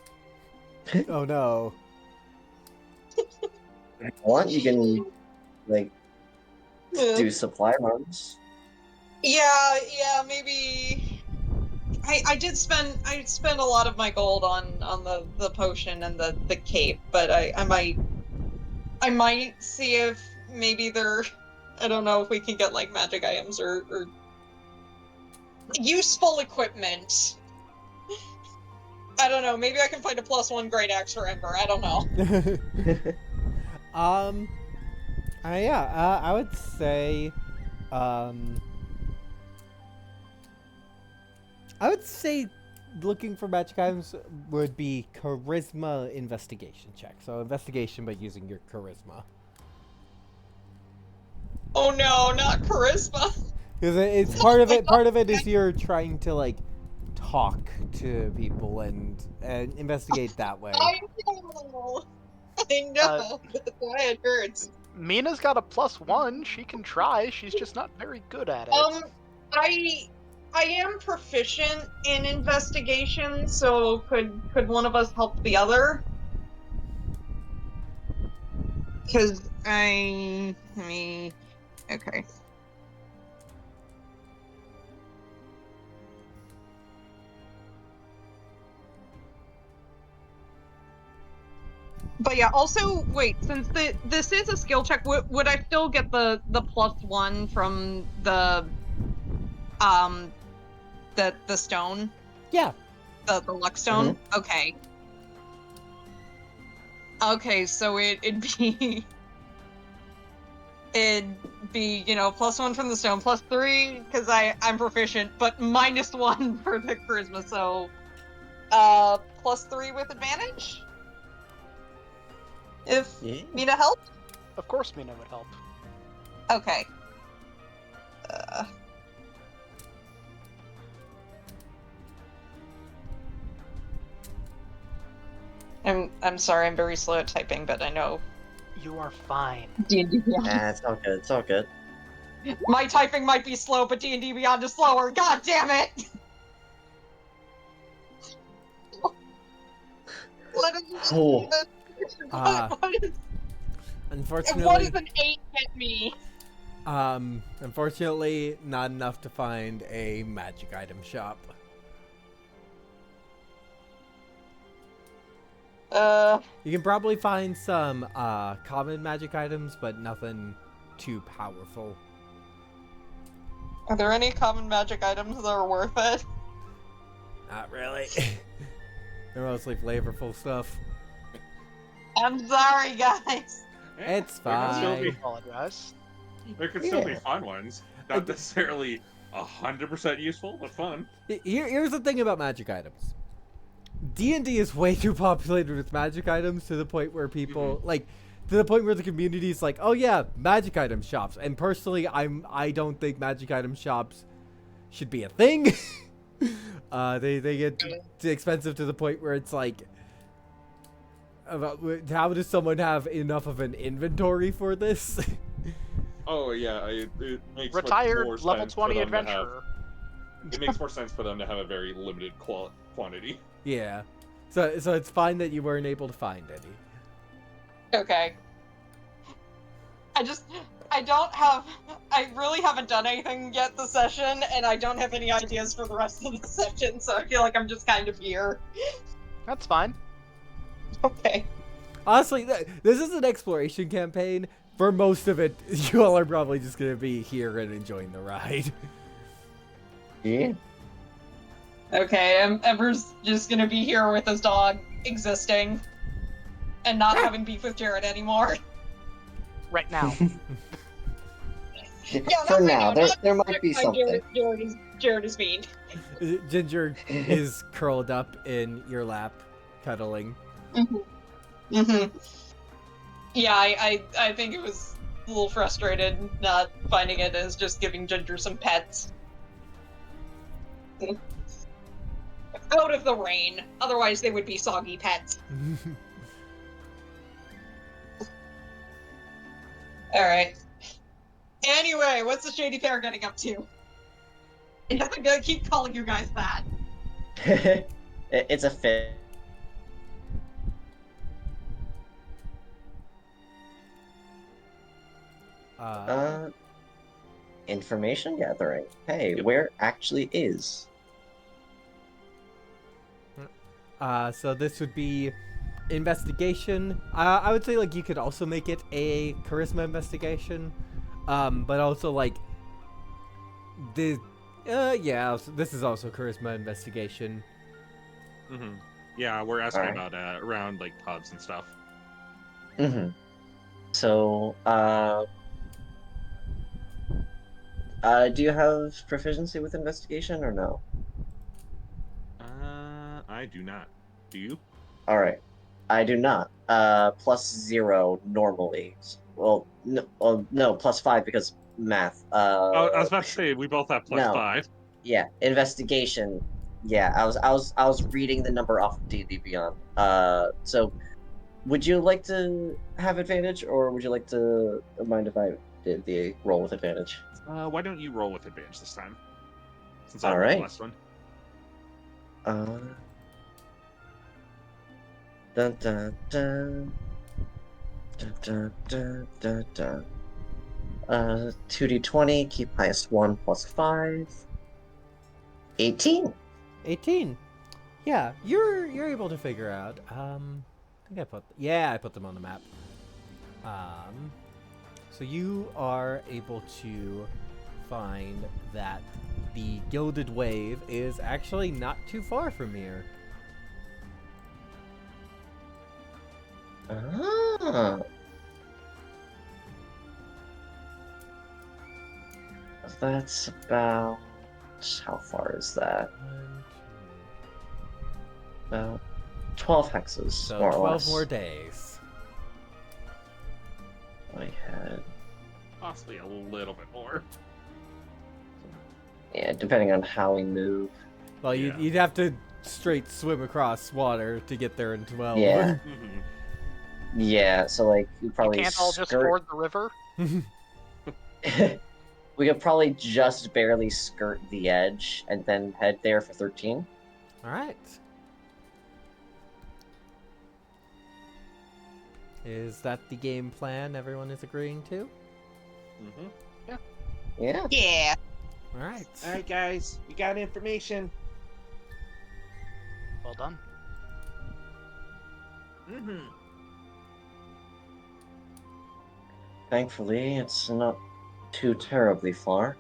Oh no. If you want, you can, like, Yeah. do supply runs. Yeah, maybe. I spent a lot of my gold on the potion and the cape, but I might see if maybe I don't know if we can get like magic items or useful equipment. I don't know, maybe I can find a +1 great axe for Ember, I don't know. I would say, looking for magic items would be charisma investigation check. So investigation by using your charisma. Oh no, not charisma. Because it's part of it. Part of it is you're trying to like talk to people and investigate that way. I know. That's why it hurts. Mina's got a +1. She can try. She's just not very good at it. I am proficient in investigation, so could one of us help the other? Because okay. But yeah, also, wait, since this is a skill check, would I still get the +1 from the stone? Yeah. The luck stone? Okay. Okay, so it'd be +1 from the stone, +3 because I'm proficient, but -1 for the charisma. So, +3 with advantage. If Yeah. Mina helped. Of course, Mina would help. Okay. I'm sorry, I'm very slow at typing, but I know You are fine. D&D Beyond. It's all good. It's all good. My typing might be slow, but D&D Beyond is slower. God damn it! What is Oh. Unfortunately, what does an 8 get me? unfortunately, not enough to find a magic item shop. You can probably find some common magic items, but nothing too powerful. Are there any common magic items that are worth it? Not really. They're mostly flavorful stuff. I'm sorry, guys. It's There could still fine. be, Apologize. there could still be Yeah. fun ones. Not necessarily 100% useful, but fun. Here's the thing about magic items. D&D is way too populated with magic items to the point where people to the point where the community is like, oh yeah, magic item shops. And personally, I don't think magic item shops should be a thing. They get too expensive to the point where it's like, how does someone have enough of an inventory for this? Oh yeah, it makes much Retired more level sense for 20 them to have- adventurer. It makes more sense for them to have a very limited quantity. Yeah. So it's fine that you weren't able to find any. Okay. I really haven't done anything yet this session, and I don't have any ideas for the rest of the session, so I feel like I'm just kind of here. That's fine. Okay. Honestly, this is an exploration campaign. For most of it, you all are probably just gonna be here and enjoying the ride. Yeah. Okay, Ember's just gonna be here with his dog, existing, and not having beef with Jared anymore. Right now. Yeah, For not right now, there not might be why something. Jared is mean. Ginger is curled up in your lap, cuddling. Yeah, I think it was a little frustrated not finding it as just giving Ginger some pets. Out of the rain. Otherwise, they would be soggy pets. Alright. Anyway, what's the Shady Pair getting up to? I'm gonna keep calling you guys that. It's a fit. Information gathering. Hey, Yep. where actually is? So this would be investigation. I would say like you could also make it a charisma investigation, but also like the yeah, this is also charisma investigation. Mm-hmm. Yeah, we're asking Alright. about around like pubs and stuff. Mm-hmm. So, do you have proficiency with investigation or no? I do not. Do you? All right, I do not. +0 normally. Well, no, +5 because math. Oh, I was about to say we both have no. +5. Yeah, investigation. Yeah, I was reading the number off of D&D Beyond. So, would you like to have advantage, or would you like to mind if I did the roll with advantage? Why don't you roll with advantage this time? Since All I rolled right. the last one. Dun dun dun. Dun dun dun dun dun. 2d20, keep highest 1 +5. 18. 18. Yeah, you're able to figure out. I think I put them on the map. So you are able to find that the Gilded Wave is actually not too far from here. Ah. That's about... How far is that? 1, 2. About 12 hexes, So more or 12 less. more days. I had... Possibly a little bit more. Yeah, depending on how we move. Well, Yeah. you'd have to straight swim across water to get there in 12. Yeah. Mhm. Yeah, so like, we You probably can't all just skirt... ford the river. We could probably just barely skirt the edge and then head there for 13. Alright. Is that the game plan everyone is agreeing to? Mhm. Yeah. Yeah. Alright. All right, guys, we got information. Well done. Mm-hmm. Thankfully, it's not too terribly far.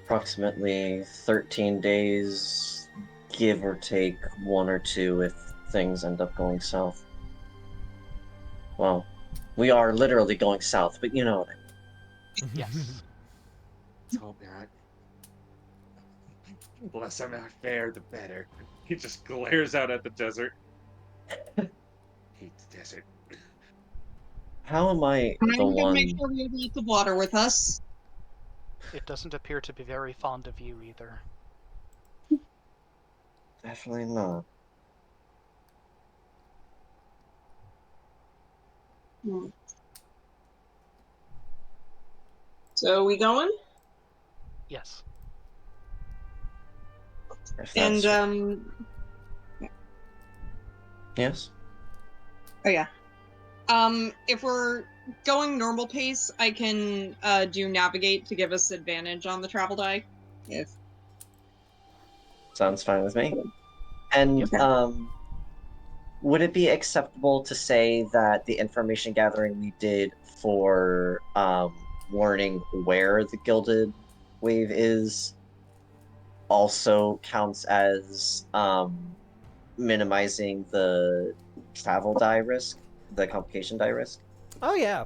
Approximately 13 days, give or take 1 or 2 if things end up going south. Well, we are literally going south, but you know what I mean. Yes. Let's hope not. The less I'm not fair, the better. He just glares out at the desert. Hate the desert. How am I I'm the gonna one... make sure we have lots of water with us. It doesn't appear to be very fond of you either. Definitely not. Hmm. So we going? Yes. If And that's... Yes? oh yeah. If we're going normal pace, I can do navigate to give us advantage on the travel die. If Sounds fine with me. And, Yep. would it be acceptable to say that the information gathering we did for, learning where the Gilded Wave is also counts as, minimizing the travel die risk? The complication die risk? Oh, yeah.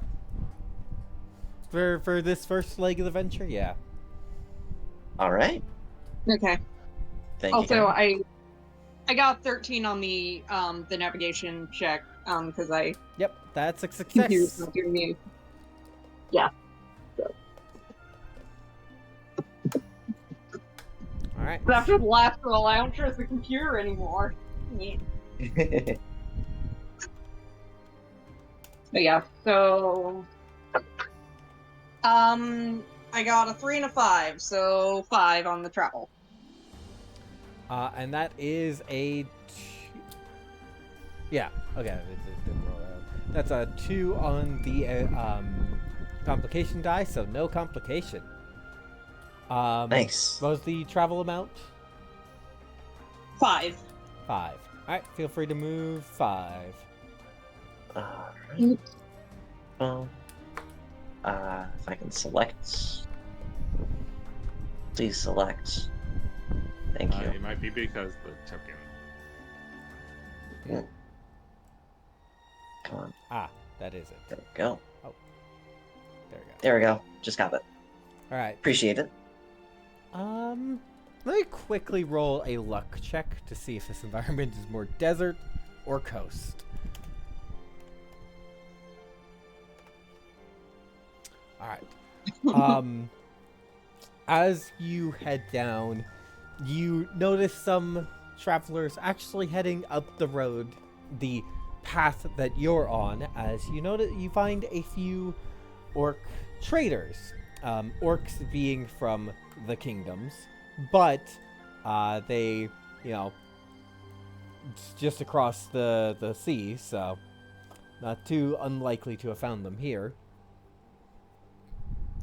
For this first leg of the venture, yeah. Alright. okay. Thank you. Also, Karen. I got 13 on the navigation check because I Yep, that's a computer's success. not giving me. Alright. But after the last roll, I don't trust the computer anymore. Yeah. But yeah, so I got a 3 and a 5, so 5 on the travel. And that is a... Yeah, okay. It didn't roll out. That's a 2 on the complication die, so no complication. Nice. What was the travel amount? 5. 5. Alright, feel free to move 5. Alright. Well, if I can select. Please select. Thank you. It might be because the token. Come on. Ah, that is it. There we go. There we go. There we go. Just got it. Alright. Appreciate it. Let me quickly roll a luck check to see if this environment is more desert or coast. Alright. As you head down, you notice some travelers actually heading up the road, the path that you're on, as you find a few orc traders. Orcs being from the kingdoms, but they, it's just across the sea, so not too unlikely to have found them here.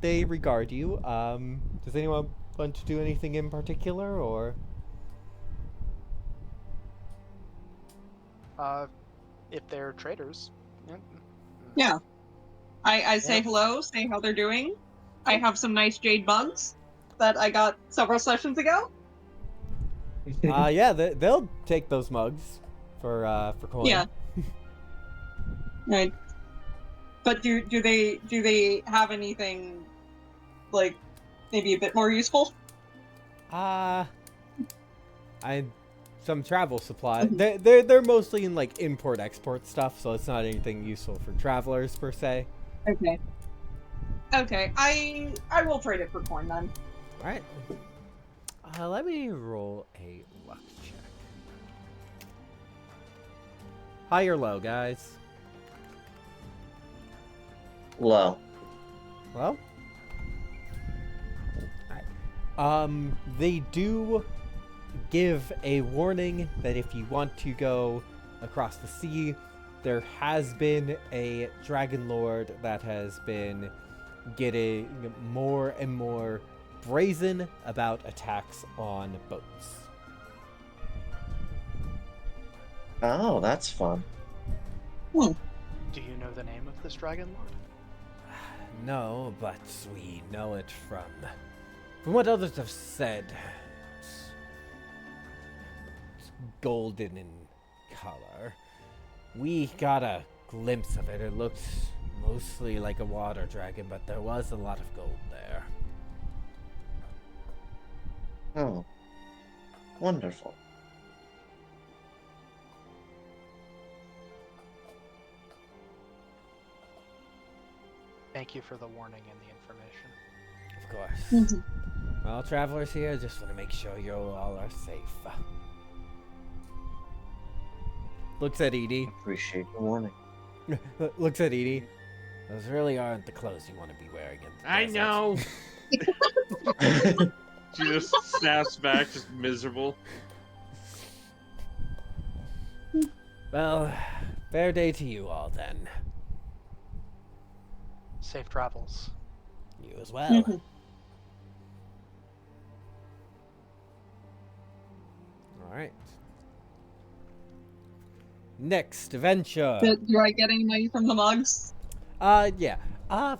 They regard you. Does anyone want to do anything in particular, or? If they're traders. Yeah. Yeah. I say hello, say how they're doing. I have some nice jade bugs that I got several sessions ago. Yeah, they'll take those mugs for coin. Yeah. Right. But do they have anything like maybe a bit more useful? Some travel supply. They're mostly in like import export stuff, so it's not anything useful for travelers per se. Okay. Okay. I will trade it for corn then. All right. Let me roll a luck check. High or low, guys? Low. Well. Alright. They do give a warning that if you want to go across the sea, there has been a dragon lord that has been getting more and more brazen about attacks on boats. Oh, that's fun. Do you know the name of this Dragon Lord? No, but we know it from what others have said. It's golden in color. We got a glimpse of it. It looked mostly like a water dragon, but there was a lot of gold there. Oh. Wonderful. Thank you for the warning and the information. Of course. Well, travelers here, just want to make sure you all are safe. Looks at Edie. Appreciate the warning. Looks at Edie. Those really aren't the clothes you want to be wearing in the I desert. know. She just snaps back, just miserable. Well, fair day to you all then. Safe travels. You as well. Alright. Next adventure. Do I get any money from the mugs? Yeah. I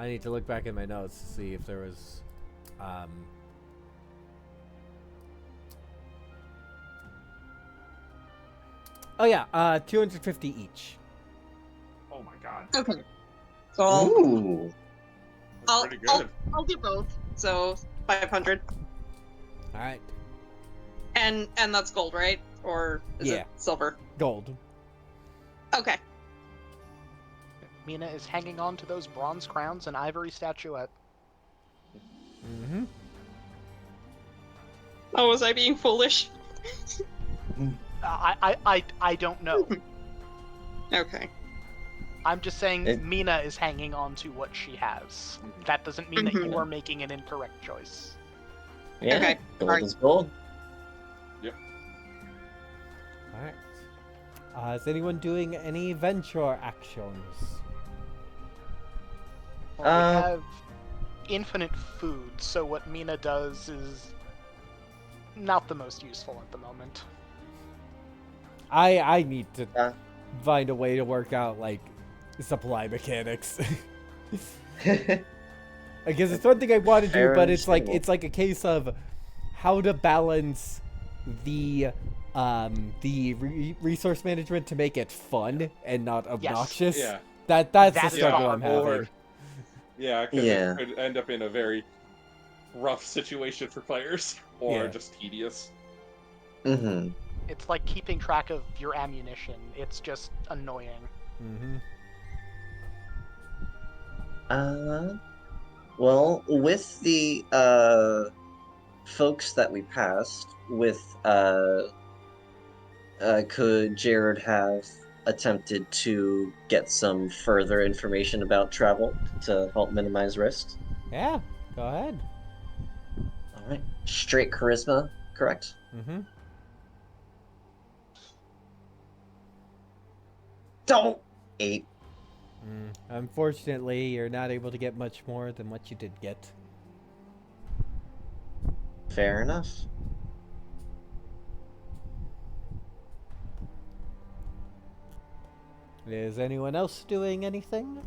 need to look back in my notes to see if there was, Oh yeah, 250 each. Oh my god. Okay. So Ooh. I'll, Pretty I'll, good. I'll do both. So 500. Alright. And that's gold, right? Or is Yeah. it silver? Gold. Okay. Mina is hanging on to those bronze crowns and ivory statuette. Mm-hmm. Oh, was I being foolish? I don't know. Okay. I'm just saying It- Mina is hanging on to what she has. That doesn't mean that you Mhm. are making an incorrect choice. Yeah. Okay, Gold alright. is gold. Alright. Is anyone doing any venture actions? Well, we have infinite food, so what Mina does is not the most useful at the moment. I need to Uh. find a way to work out, like, supply mechanics. I guess it's one thing I want to do, Fair but and it's like stable. a case of how to balance the resource management to make it fun and not obnoxious. Yeah. That's That the is struggle I'm hard. having. Yeah, because Yeah. it could end up in a very rough situation for players, or Yeah. just tedious. Mm-hmm. It's like keeping track of your ammunition. It's just annoying. Mm-hmm. Well, with the folks that we passed, could Jared have attempted to get some further information about travel to help minimize risks? Yeah, go ahead. All right, straight charisma, correct? Mm-hmm. Don't 8. Unfortunately, you're not able to get much more than what you did get. Fair enough. Is anyone else doing anything?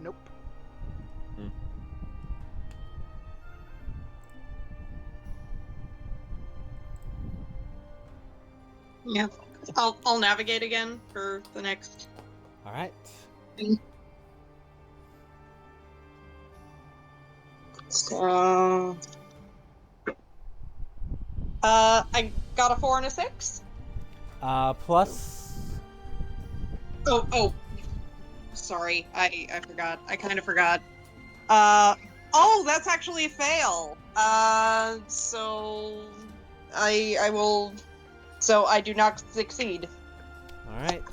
Nope. Yeah. I'll navigate again for the next. All right. So, I got a 4 and a 6. Plus. Oh, sorry, I forgot. I kind of forgot. Oh, that's actually a fail. So I will. So I do not succeed. All right.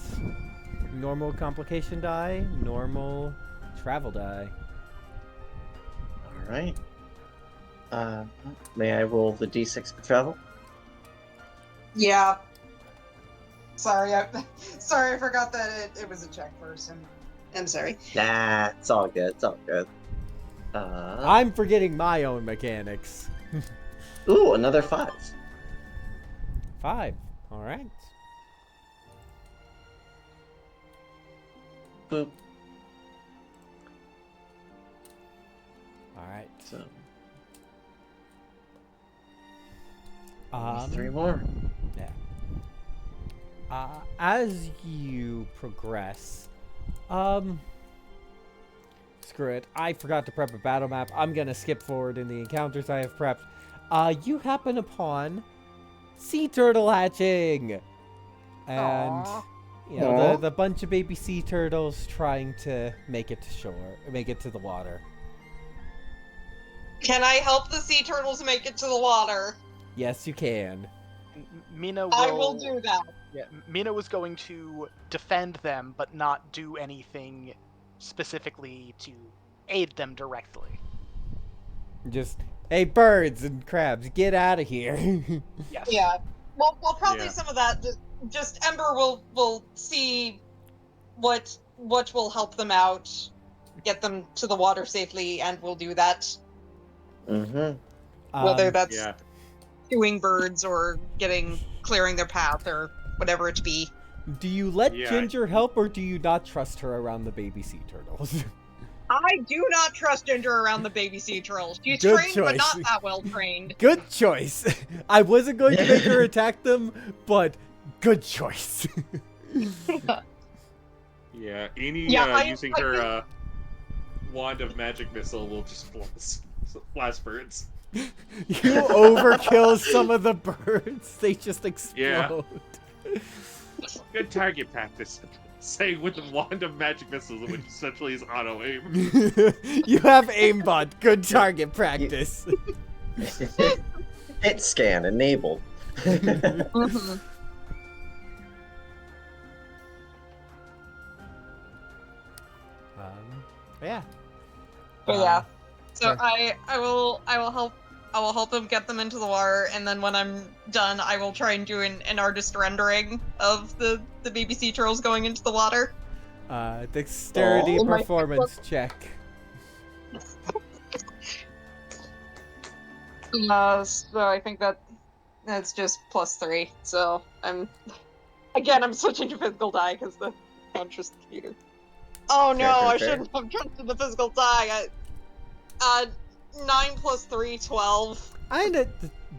Normal complication die. Normal travel die. All right. May I roll the d6 for travel? Yeah. Sorry, sorry, I forgot that it was a check first. I'm sorry. Nah, it's all good. It's all good. I'm forgetting my own mechanics. Ooh, another 5. 5. All right. Boop. All right. So, 3 Um, more. yeah. As you progress, screw it. I forgot to prep a battle map. I'm gonna skip forward in the encounters I have prepped. You happen upon sea turtle hatching, and Aw. you know Aw. the bunch of baby sea turtles trying to make it to shore, make it to the water. Can I help the sea turtles make it to the water? Yes, you can. Mina will. I will do that. Yeah, Mina was going to defend them, but not do anything specifically to aid them directly. Just, hey, birds and crabs, get out of here. Yes. Yeah. Well, probably Yeah. some of that. Just Ember will see what will help them out, get them to the water safely, and we'll do that. Mm-hmm. Whether that's Yeah. doing birds or clearing their path or whatever it be. Do you let Yeah. Ginger help, or do you not trust her around the baby sea turtles? I do not trust Ginger around the baby sea turtles. She's Good trained, but not choice. that well trained. Good choice. I wasn't going to make her attack them, but good choice. Yeah. Any Yeah, using I her wand of magic missile will just blast birds. You overkill some of the birds. They just explode. Good target practice. Saying with the wand of magic missiles, which essentially is auto aim. You have aimbot. Good target practice. Hit scan enabled. Mhm. Yeah. But yeah. So Sure. I will help them get them into the water, and then when I'm done, I will try and do an artist rendering of the baby sea turtles going into the water. Dexterity Oh. performance check. So I think that's just +3. So I'm switching to physical die because the conscious computer. Oh no, Fair, I fair. shouldn't have trusted the physical die. 9 + 3, 12.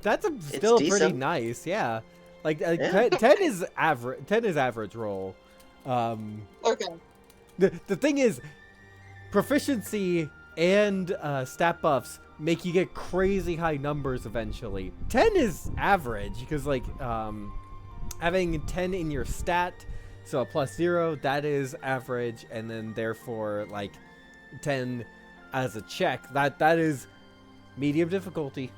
That's still pretty decent. nice. Yeah. Like Yeah. 10 is average. 10 is average roll. Okay. The thing is, proficiency and stat buffs make you get crazy high numbers eventually. 10 is average because like having 10 in your stat, so a +0, that is average, and then therefore like 10 as a check, that is medium difficulty.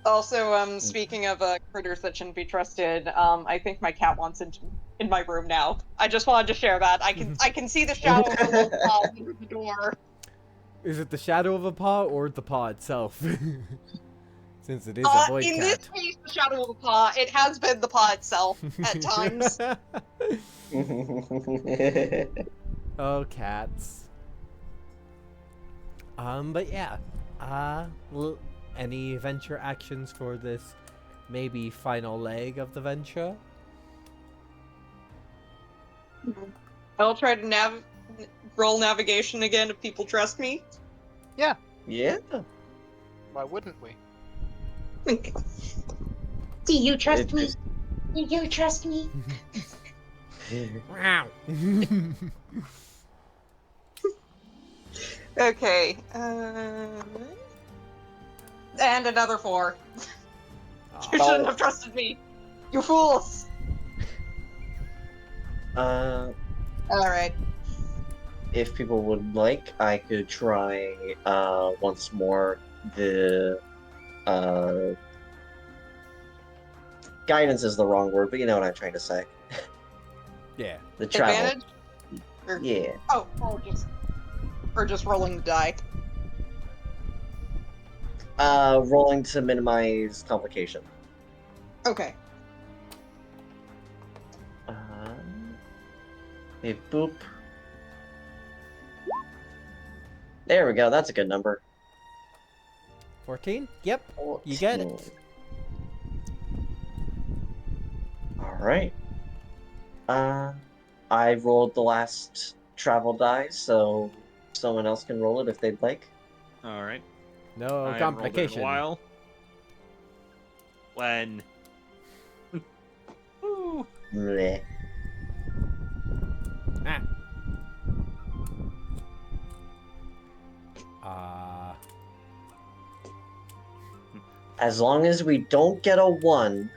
Also, speaking of critters that shouldn't be trusted, I think my cat wants in my room now. I just wanted to share that. I can see the shadow of a little paw through the door. Is it the shadow of a paw or the paw itself? Since it is a void In cat. this case, the shadow of a paw. It has been the paw itself at times. Oh, cats. But yeah. Any venture actions for this maybe final leg of the venture? I'll try to roll navigation again if people trust me. Yeah. Why wouldn't we? Do you trust It me? just- Do you trust me? Wow. Okay. And another 4. You Aw. shouldn't have trusted me. You fools. Uh, Alright. if people would like, I could try once more the guidance is the wrong word, but you know what I'm trying to say. Yeah. The travel. Advantage? Or- Yeah. Oh, or just rolling the die. Rolling to minimize complication. Okay. Okay, boop. There we go. That's a good number. 14? Yep. You get it. 14. All right. I rolled the last travel die, so someone else can roll it if they'd like. All right. No I haven't rolled it in complication. a while. When. Ooh. Meh. Ah. As long as we don't get a 1,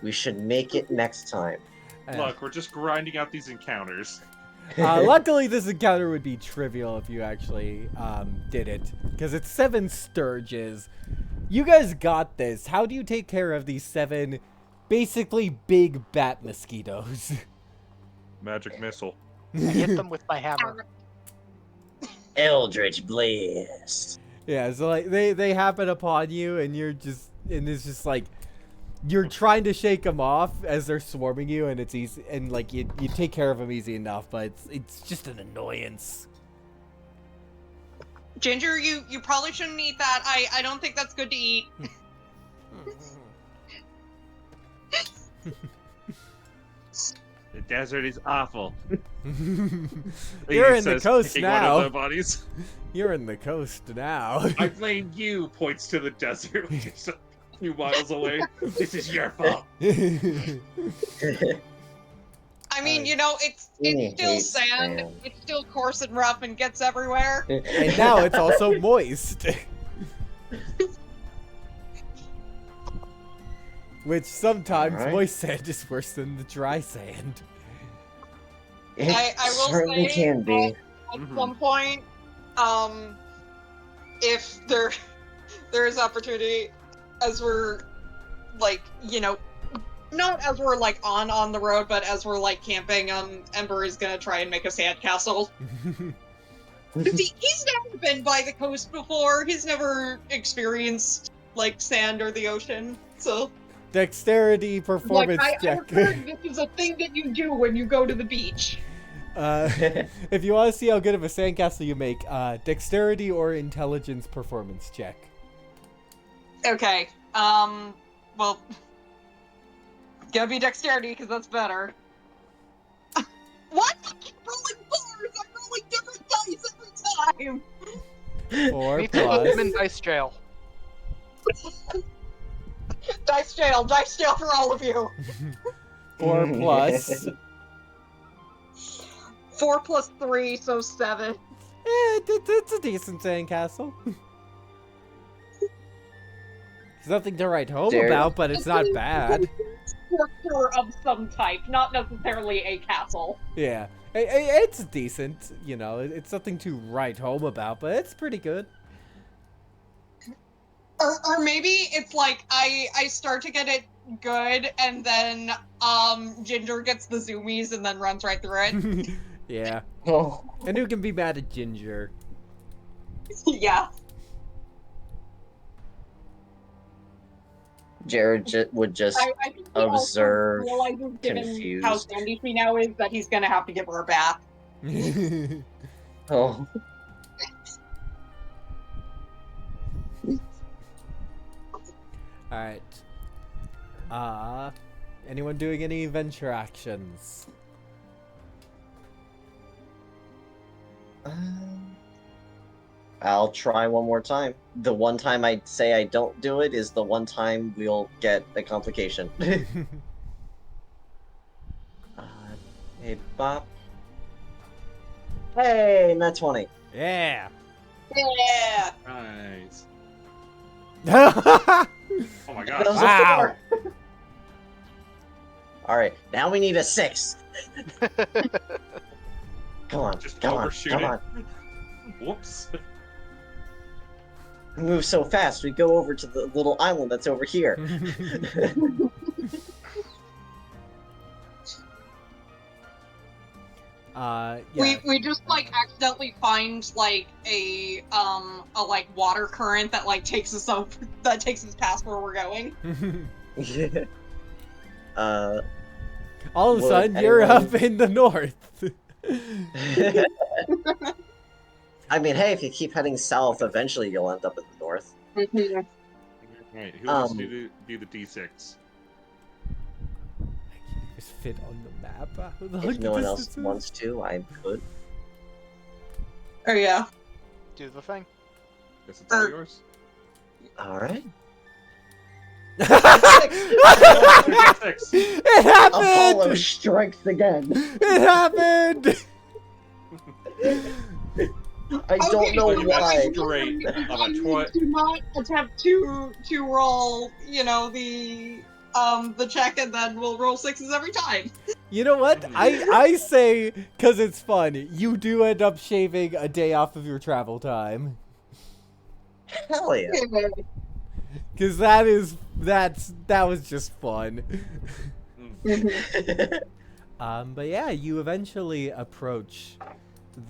we should make it next time. Look, we're just grinding out these encounters. Luckily, this encounter would be trivial if you actually did it, because it's 7 Sturges. You guys got this. How do you take care of these 7 basically big bat mosquitoes? Magic missile. I hit them with my hammer. Eldritch Blast. Yeah, so like they happen upon you, and it's just like you're trying to shake them off as they're swarming you, and it's easy, and like you take care of them easy enough, but it's just an annoyance. Ginger, you probably shouldn't eat that. I don't think that's good to eat. The desert is awful. You're He in the says, coast picking one of now. the bodies. You're in the coast now. I blame you, points to the desert, which is a few miles away. This is your fault. I mean, you know, it's He still hates sand. sand. It's still coarse and rough and gets everywhere. And now it's also moist. Which sometimes Alright. moist sand is worse than the dry sand. It I will certainly say can be. At Mhm. some point, if there is opportunity, as we're like, you know, not as we're like on the road, but as we're like camping, Ember is gonna try and make a sandcastle. He's never been by the coast before. He's never experienced like sand or the ocean. So Dexterity performance like, check. I've heard this is a thing that you do when you go to the beach. If you want to see how good of a sandcastle you make, dexterity or intelligence performance check. Okay. Well, gotta be dexterity because that's better. What? I keep rolling 4s. I'm rolling different dice every time. 4 Me too, I'm in plus. dice jail. Dice jail for all of you. 4 plus. 4 plus 3, so 7. It's a decent sandcastle. It's nothing to write home Jared. about, but it's not bad. Structure of some type, not necessarily a castle. Yeah. It's decent, you know. It's nothing to write home about, but it's pretty good. Or maybe it's like I start to get it good, and then Ginger gets the zoomies and then runs right through it. Yeah. Oh, And who can be mad at Ginger? Yeah. Jared would just I think he also observe, realizes, given how confused. sandy she now is, that he's gonna have to give her a bath. Oh, Alright. Anyone doing any venture actions? I'll try one more time. The one time I say I don't do it is the one time we'll get a complication. Hey, Bop. Hey, not 20. Yeah. Yeah. Nice. Oh my That gosh. was Wow. a 4. Alright, now we need a 6. Come on, Just come on, overshoot come it. on. Whoops. We move so fast, we go over to the little island that's over here. Yeah. We just like accidentally find like a like water current that like takes us over that takes us past where we're going. All of a Would sudden, you're anyone- up in the north. I mean, hey, if you keep heading south, eventually you'll end up in the north. Right, who wants Um, to do the D6? Just fit on the map. How the If heck no one this else is? wants to, I could. Oh yeah. Do the thing. Guess it's all Er- yours. Alright. D6. It Apollo happened! strikes again. It happened! I don't know Okay, why. Great. Of a twi- Do not attempt to roll, you know, the check, and then we'll roll 6s every time. You know what? I say, because it's fun, you do end up shaving a day off of your travel time. Hell yeah. Because that was just fun. But yeah, you eventually approach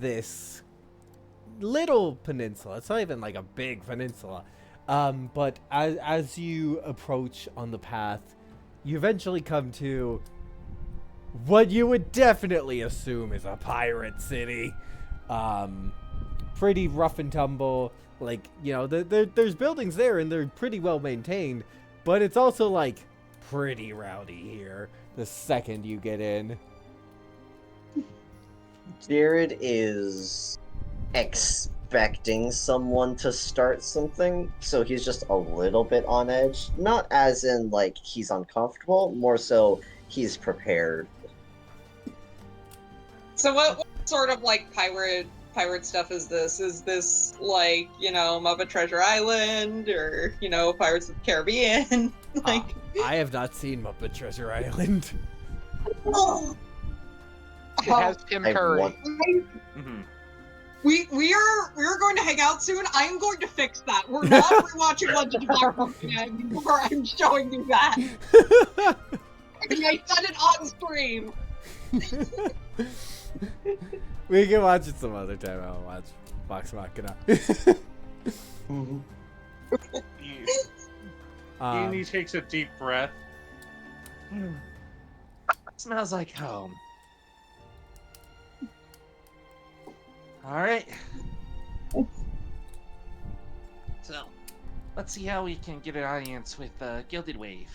this little peninsula. It's not even like a big peninsula. But as you approach on the path, you eventually come to what you would definitely assume is a pirate city. Pretty rough and tumble. Like, you know, there's buildings there and they're pretty well maintained, but it's also like pretty rowdy here the second you get in. Jared is expecting someone to start something, so he's just a little bit on edge. Not as in, like, he's uncomfortable, more so he's prepared. So what sort of like pirate stuff is this? Is this like, you know, Muppet Treasure Island, or, you know, Pirates of the Caribbean? Like, I have not seen Muppet Treasure Island. oh, It has Tim I Curry. want- Mhm. we're going to hang out soon. I'm going to fix that. We're not rewatching Legend of Dark before I'm showing you that. I said it on stream. We can watch it some other time. I'll watch Vox Machina. He takes a deep breath. Smells like home. Alright. So, let's see how we can get an audience with Gilded Wave.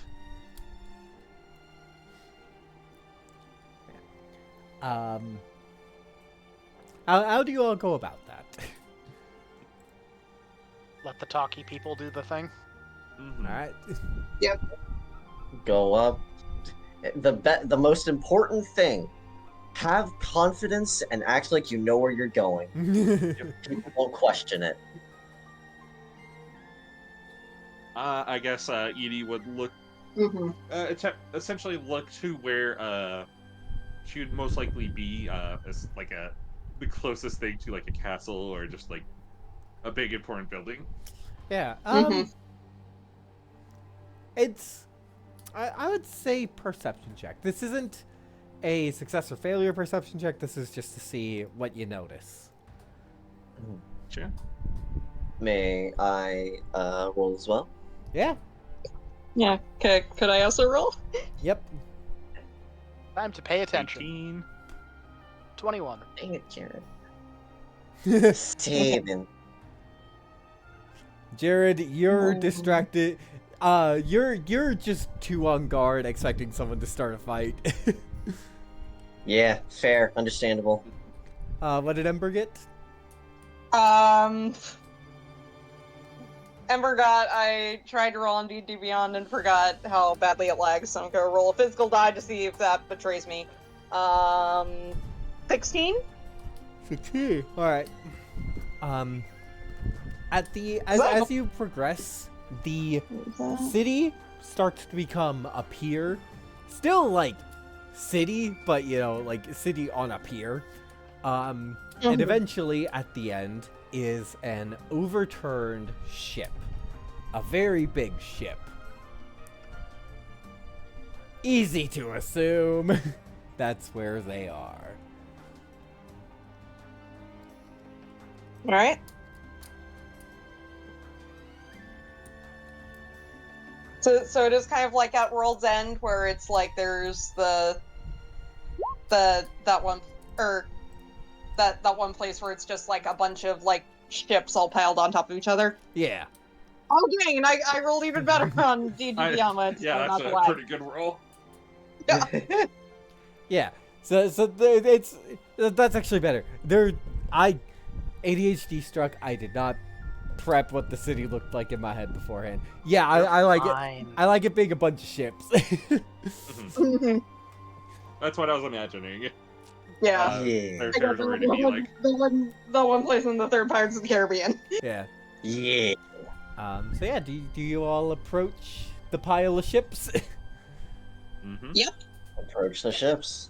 How do you all go about that? Let the talkie people do the thing. Mhm. All right. Go up. The most important thing, have confidence and act like you know where you're going. People won't question it. I guess Edie would look, essentially look to where she would most likely be as like the closest thing to like a castle or just like a big important building. Yeah. Mhm. It's, I would say perception check. This isn't a success or failure perception check. This is just to see what you notice. Sure. May I roll as well? Yeah. Yeah. Could I also roll? Yep. Time to pay attention. 18. 21. Dang it, Jared. Steven. Jared, you're Oh. distracted. You're just too on guard, expecting someone to start a fight. Yeah, fair, understandable. What did Ember get? I tried to roll on D&D Beyond and forgot how badly it lags, so I'm gonna roll a physical die to see if that betrays me. 16? 16. All right. As you progress, the city starts to become a pier. Still like city, but like city on a pier. And eventually at the end is an overturned ship. A very big ship. Easy to assume that's where they are. Alright. So it is kind of like at World's End, where it's like there's that one place where it's just like a bunch of like ships all piled on top of each other. Yeah. Oh dang! And I rolled even better on D&D Beyond. Yeah, that's a pretty good roll. Yeah. Yeah. So that's actually better. ADHD struck. I did not prep what the city looked like in my head beforehand. Yeah, I like it. I like it being a bunch of ships. That's what I was imagining. Yeah. Their territory to be like the one place in the third Pirates of the Caribbean. Yeah. Yeah. So yeah, do you all approach the pile of ships? Yep. Approach the ships.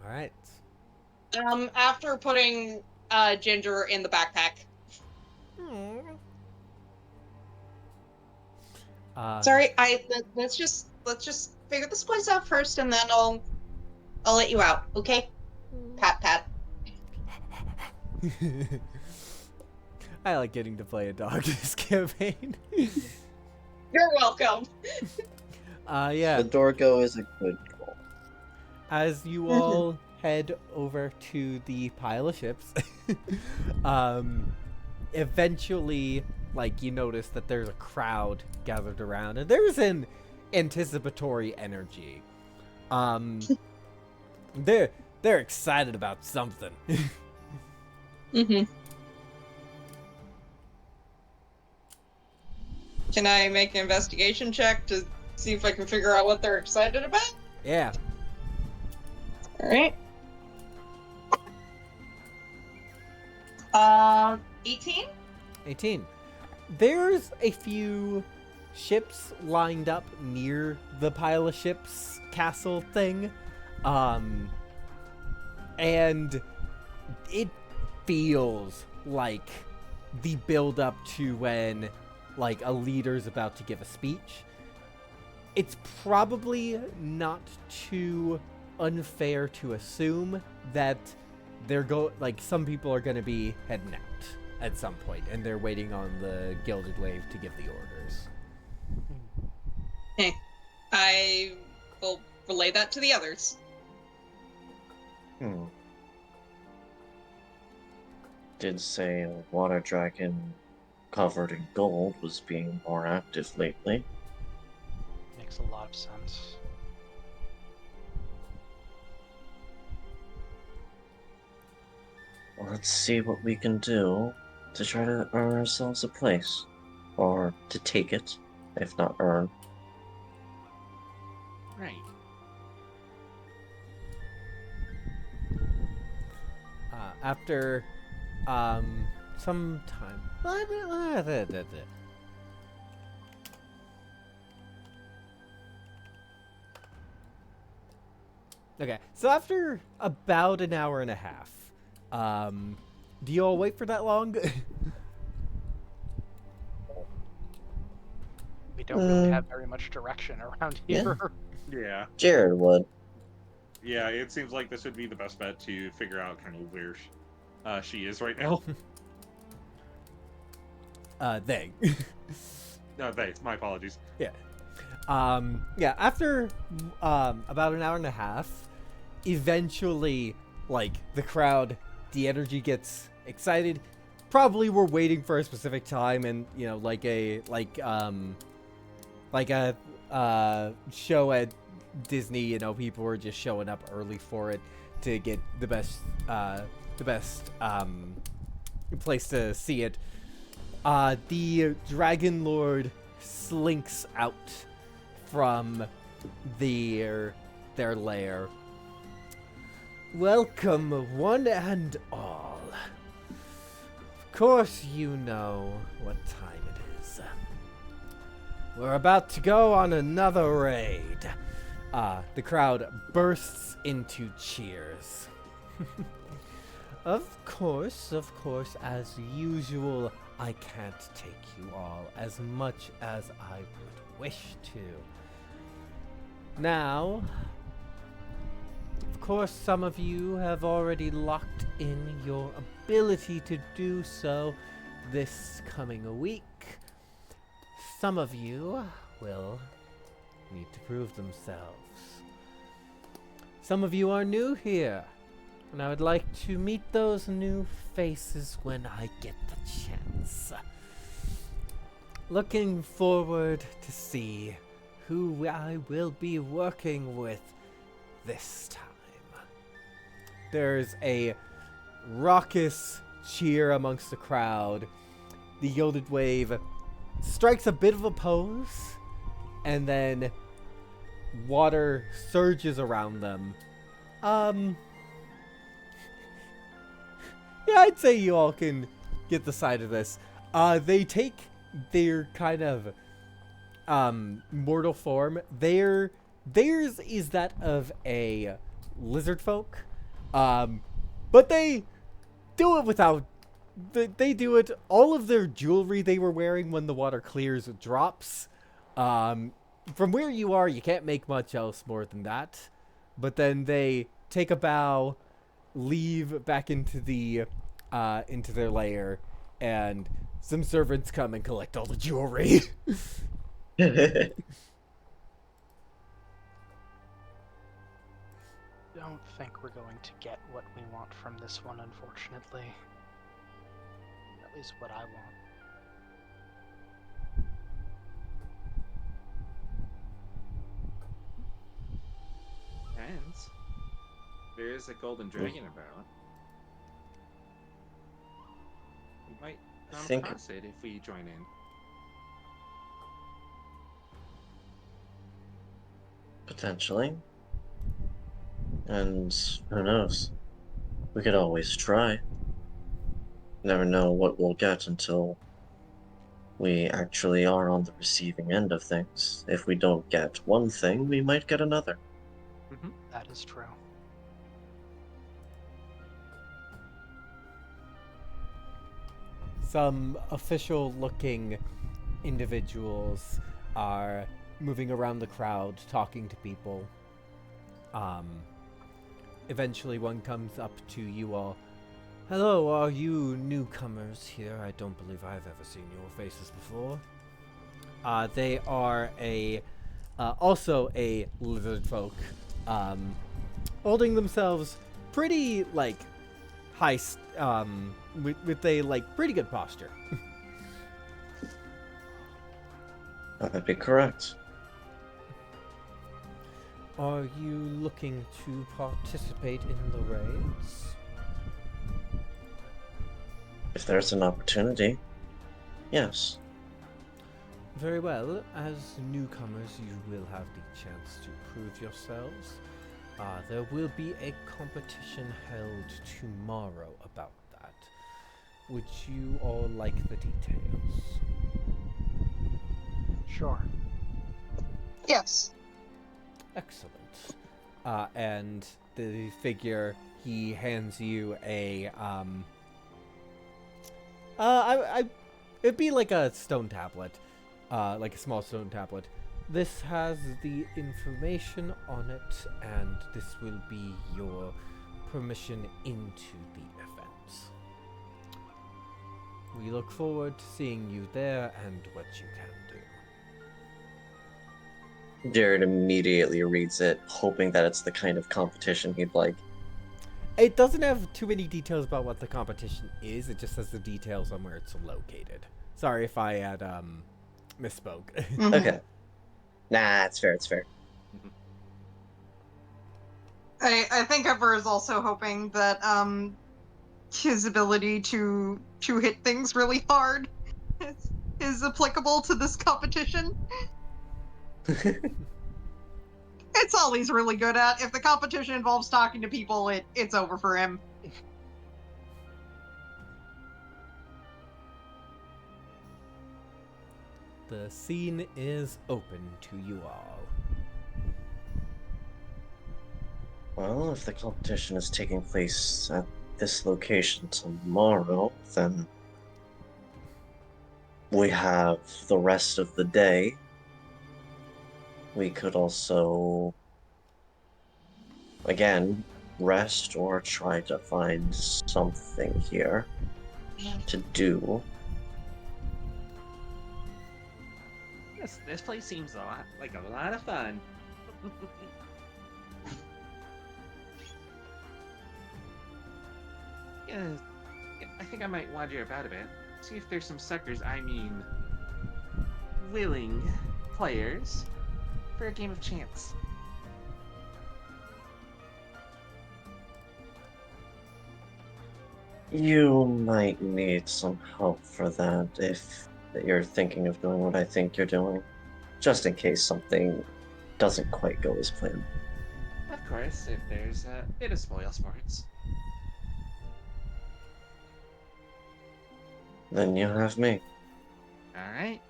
All right. After putting Ginger in the backpack. Sorry, let's just figure this place out first, and then I'll let you out, okay? Pat, pat. I like getting to play a dog this campaign. You're welcome. Yeah. The Dorgo is a good goal. As you all head over to the pile of ships, eventually, like, you notice that there's a crowd gathered around, and there's an anticipatory energy. They're excited about something. Can I make an investigation check to see if I can figure out what they're excited about? Yeah. Alright. 18? 18. There's a few ships lined up near the pile of ships castle thing. And it feels like the build up to when like a leader's about to give a speech. It's probably not too unfair to assume that some people are going to be heading out at some point, and they're waiting on the Gilded Wave to give the orders. Hey, I will relay that to the others. Did say a water dragon covered in gold was being more active lately. Makes a lot of sense. Let's see what we can do to try to earn ourselves a place. Or to take it, if not earn. Right. After some time. Okay, so after about an hour and a half, do you all wait for that long? We don't really have very much direction around here. Yeah. Jared would. Yeah, it seems like this would be the best bet to figure out kind of where she is right now. They. No, my apologies. Yeah. Yeah, after about an hour and a half, eventually, like, the crowd, the energy gets excited. Probably we're waiting for a specific time, and, you know, like a show at Disney, you know, people were just showing up early for it to get the best place to see it. The Dragon Lord slinks out from their lair. Welcome, one and all. Of course you know what time it is. We're about to go on another raid. The crowd bursts into cheers. Of course, as usual, I can't take you all as much as I would wish to. Now, of course, some of you have already locked in your ability to do so this coming week. Some of you will need to prove themselves. Some of you are new here, and I would like to meet those new faces when I get the chance. Looking forward to see who I will be working with this time. There's a raucous cheer amongst the crowd. The Gilded Wave strikes a bit of a pose, and then water surges around them. Yeah, I'd say you all can get the side of this. They take their kind of mortal form. Theirs is that of a lizard folk, but they do it without. They do it. All of their jewelry they were wearing when the water clears drops. From where you are, you can't make much else more than that. But then they take a bow, leave back into their lair, and some servants come and collect all the jewelry. Don't think we're going to get what we want from this one, unfortunately. At least what I want. And there is a golden dragon about. We might come across it if we join in. Potentially. And who knows? We could always try. Never know what we'll get until we actually are on the receiving end of things. If we don't get one thing, we might get another. Mm-hmm. That is true. Some official-looking individuals are moving around the crowd, talking to people. Eventually one comes up to you all. Hello, are you newcomers here? I don't believe I've ever seen your faces before. They are also a lizard folk, holding themselves pretty, like, high, with a, like, pretty good posture. That'd be correct. Are you looking to participate in the raids? If there's an opportunity, yes. Very well. As newcomers, you will have the chance to prove yourselves. There will be a competition held tomorrow about that. Would you all like the details? Sure. Yes. Excellent. And the figure, he hands you a, it'd be like a stone tablet, like a small stone tablet. This has the information on it, and this will be your permission into the event. We look forward to seeing you there and what you can do. Jared immediately reads it, hoping that it's the kind of competition he'd like. It doesn't have too many details about what the competition is. It just has the details on where it's located. Sorry if I had misspoke. Okay. Nah, it's fair, it's fair. I think Ever is also hoping that his ability to hit things really hard is applicable to this competition. It's all he's really good at. If the competition involves talking to people, it's over for him. The scene is open to you all. Well, if the competition is taking place at this location tomorrow, then we have the rest of the day. We could also, again, rest or try to find something here to do. Yes, this place seems like a lot of fun. Yeah, I think I might wander about a bit. See if there's some suckers, willing players for a game of chance. You might need some help for that if you're thinking of doing what I think you're doing, just in case something doesn't quite go as planned. Of course, if there's a bit of spoil sports. Then you have me. Alright.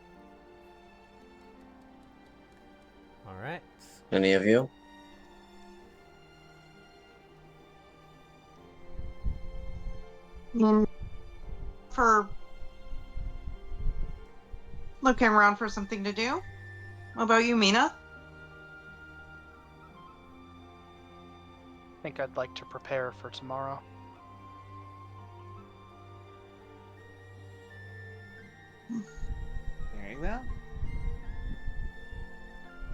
Alright. Any of you? For looking around for something to do. What about you, Mina? I think I'd like to prepare for tomorrow. Very well.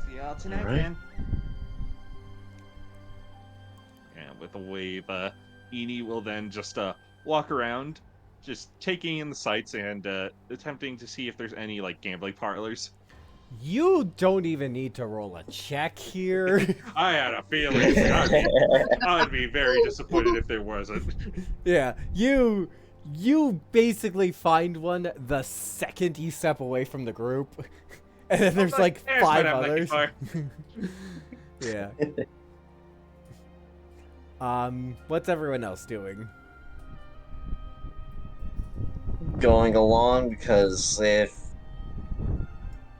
See y'all tonight, All right. then. And with a wave, Eni will then just walk around, just taking in the sights and attempting to see if there's any like gambling parlors. You don't even need to roll a check here. I had a feeling I'd be very disappointed if there wasn't. Yeah, you basically find one the second you step away from the group. And then there's like There's 5 what I'm looking others. Yeah. What's everyone else doing? Going along because if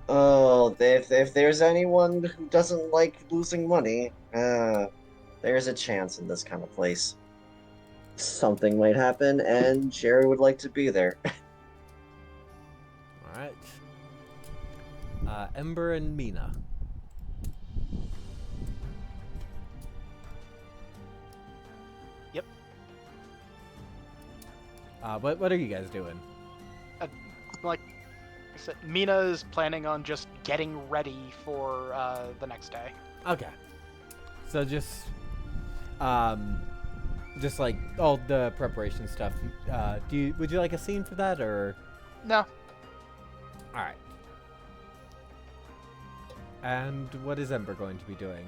there's anyone who doesn't like losing money, there's a chance in this kind of place. Something might happen, and Jerry would like to be there. Alright. Ember and Mina. Yep. What are you guys doing? Like I said, Mina is planning on just getting ready for the next day. Okay. So just like all the preparation stuff. Would you like a scene for that, or? No. All right. And what is Ember going to be doing?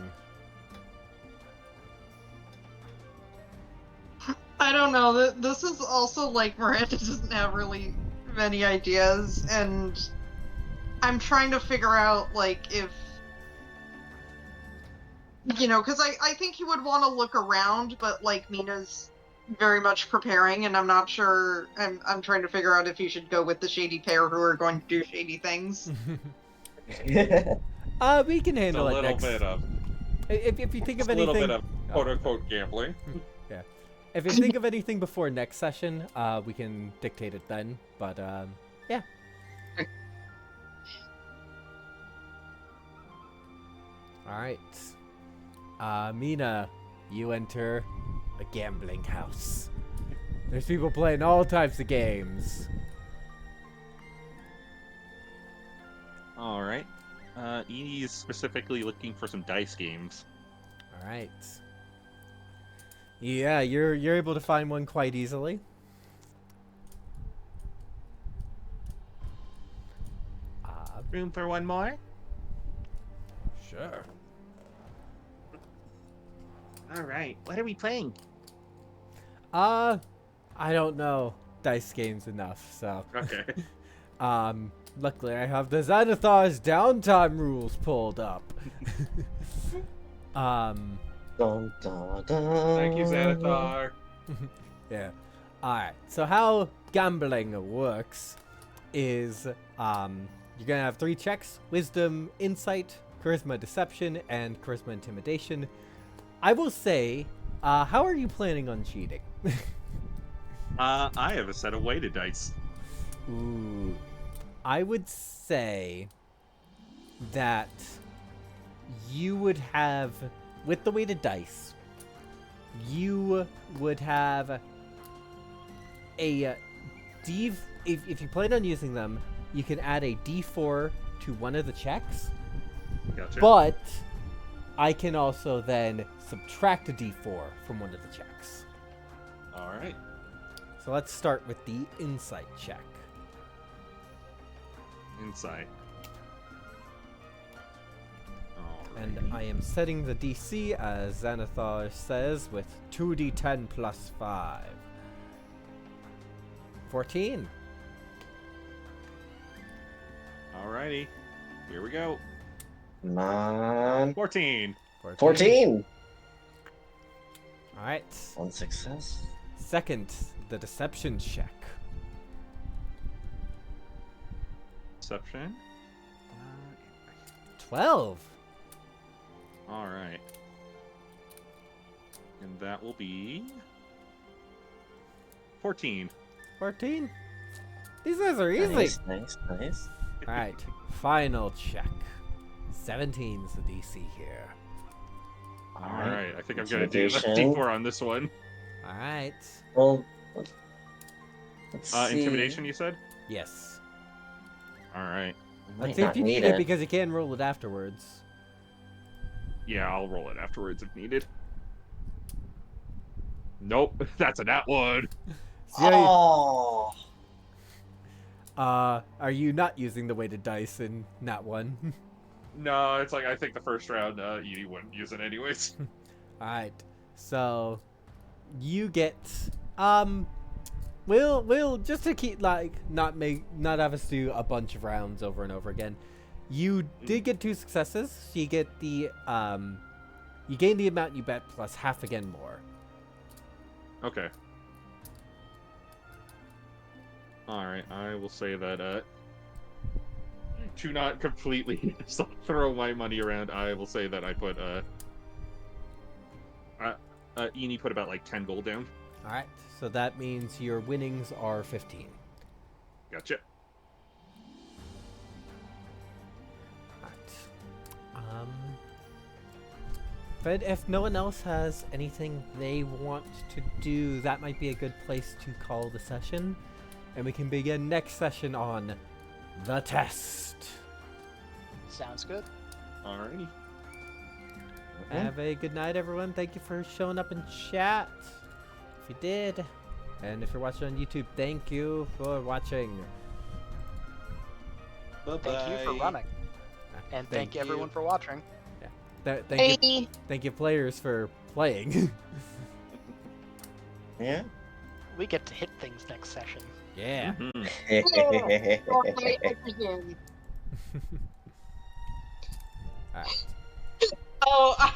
I don't know. This is also like Miranda doesn't have really many ideas, and I'm trying to figure out like if because I think he would want to look around, but like Mina's very much preparing, and I'm not sure. I'm trying to figure out if you should go with the shady pair who are going to do shady things. We can It's a handle it little next. bit of If you think of a anything, little bit of quote unquote gambling. yeah. If you think of anything before next session, we can dictate it then. But yeah. All right. Mina, you enter a gambling house. There's people playing all types of games. All right. Eni is specifically looking for some dice games. All right. Yeah, you're able to find one quite easily. Room for one more? Sure. Alright, what are we playing? I don't know dice games enough, so. Okay. luckily I have the Xanathar's downtime rules pulled up. Dun, dun, dun. Thank you, Xanathar. Yeah. Alright, so how gambling works is you're gonna have 3 checks: Wisdom, Insight, Charisma Deception, and Charisma Intimidation. I will say, how are you planning on cheating? I have a set of weighted dice. Ooh. I would say that you would have, with the weighted dice, you would have a D. If you plan on using them, you can add a D4 to one of the checks. Gotcha. But I can also then subtract a D4 from one of the checks. All right. So let's start with the insight check. Insight. And Alrighty. I am setting the DC, as Xanathar says, with 2d10 plus 5. 14. Alrighty. Here we go. 9. 14. 14. Alright. 1 success. Second, the deception check. Deception. 12. All right. And that will be 14. 14. These guys are easy. Nice, nice, nice. Alright, final check. 17's the DC here. All right. I think I'm gonna do the Intimidation. D4 on this one. Alright. Well, let's see. Intimidation, you said? Yes. All right. Might Let's see if not you need need it it. because you can roll it afterwards. Yeah, I'll roll it afterwards if needed. Nope, that's a nat one. So, Oh, are you not using the weighted dice in that one? No, it's like I think the first round, Edie wouldn't use it anyways. Alright. So you get we'll just to keep not have us do a bunch of rounds over and over again. You did get 2 successes, so you get the you gain the amount you bet plus half again more. Okay. All right, I will say that to not completely throw my money around, I will say that I put Eni put about like 10 gold down. Alright, so that means your winnings are 15. Gotcha. Alright. But if no one else has anything they want to do, that might be a good place to call the session. And we can begin next session on the test. Sounds good. Alrighty. Have a good night, everyone. Thank you for showing up in chat. If you did. And if you're watching on YouTube, thank you for watching. Bye-bye. Thank you for running. And thank you everyone for watching. Thank you players for playing. yeah. We get to hit things next session. Yeah. Mhm. Alright. Oh,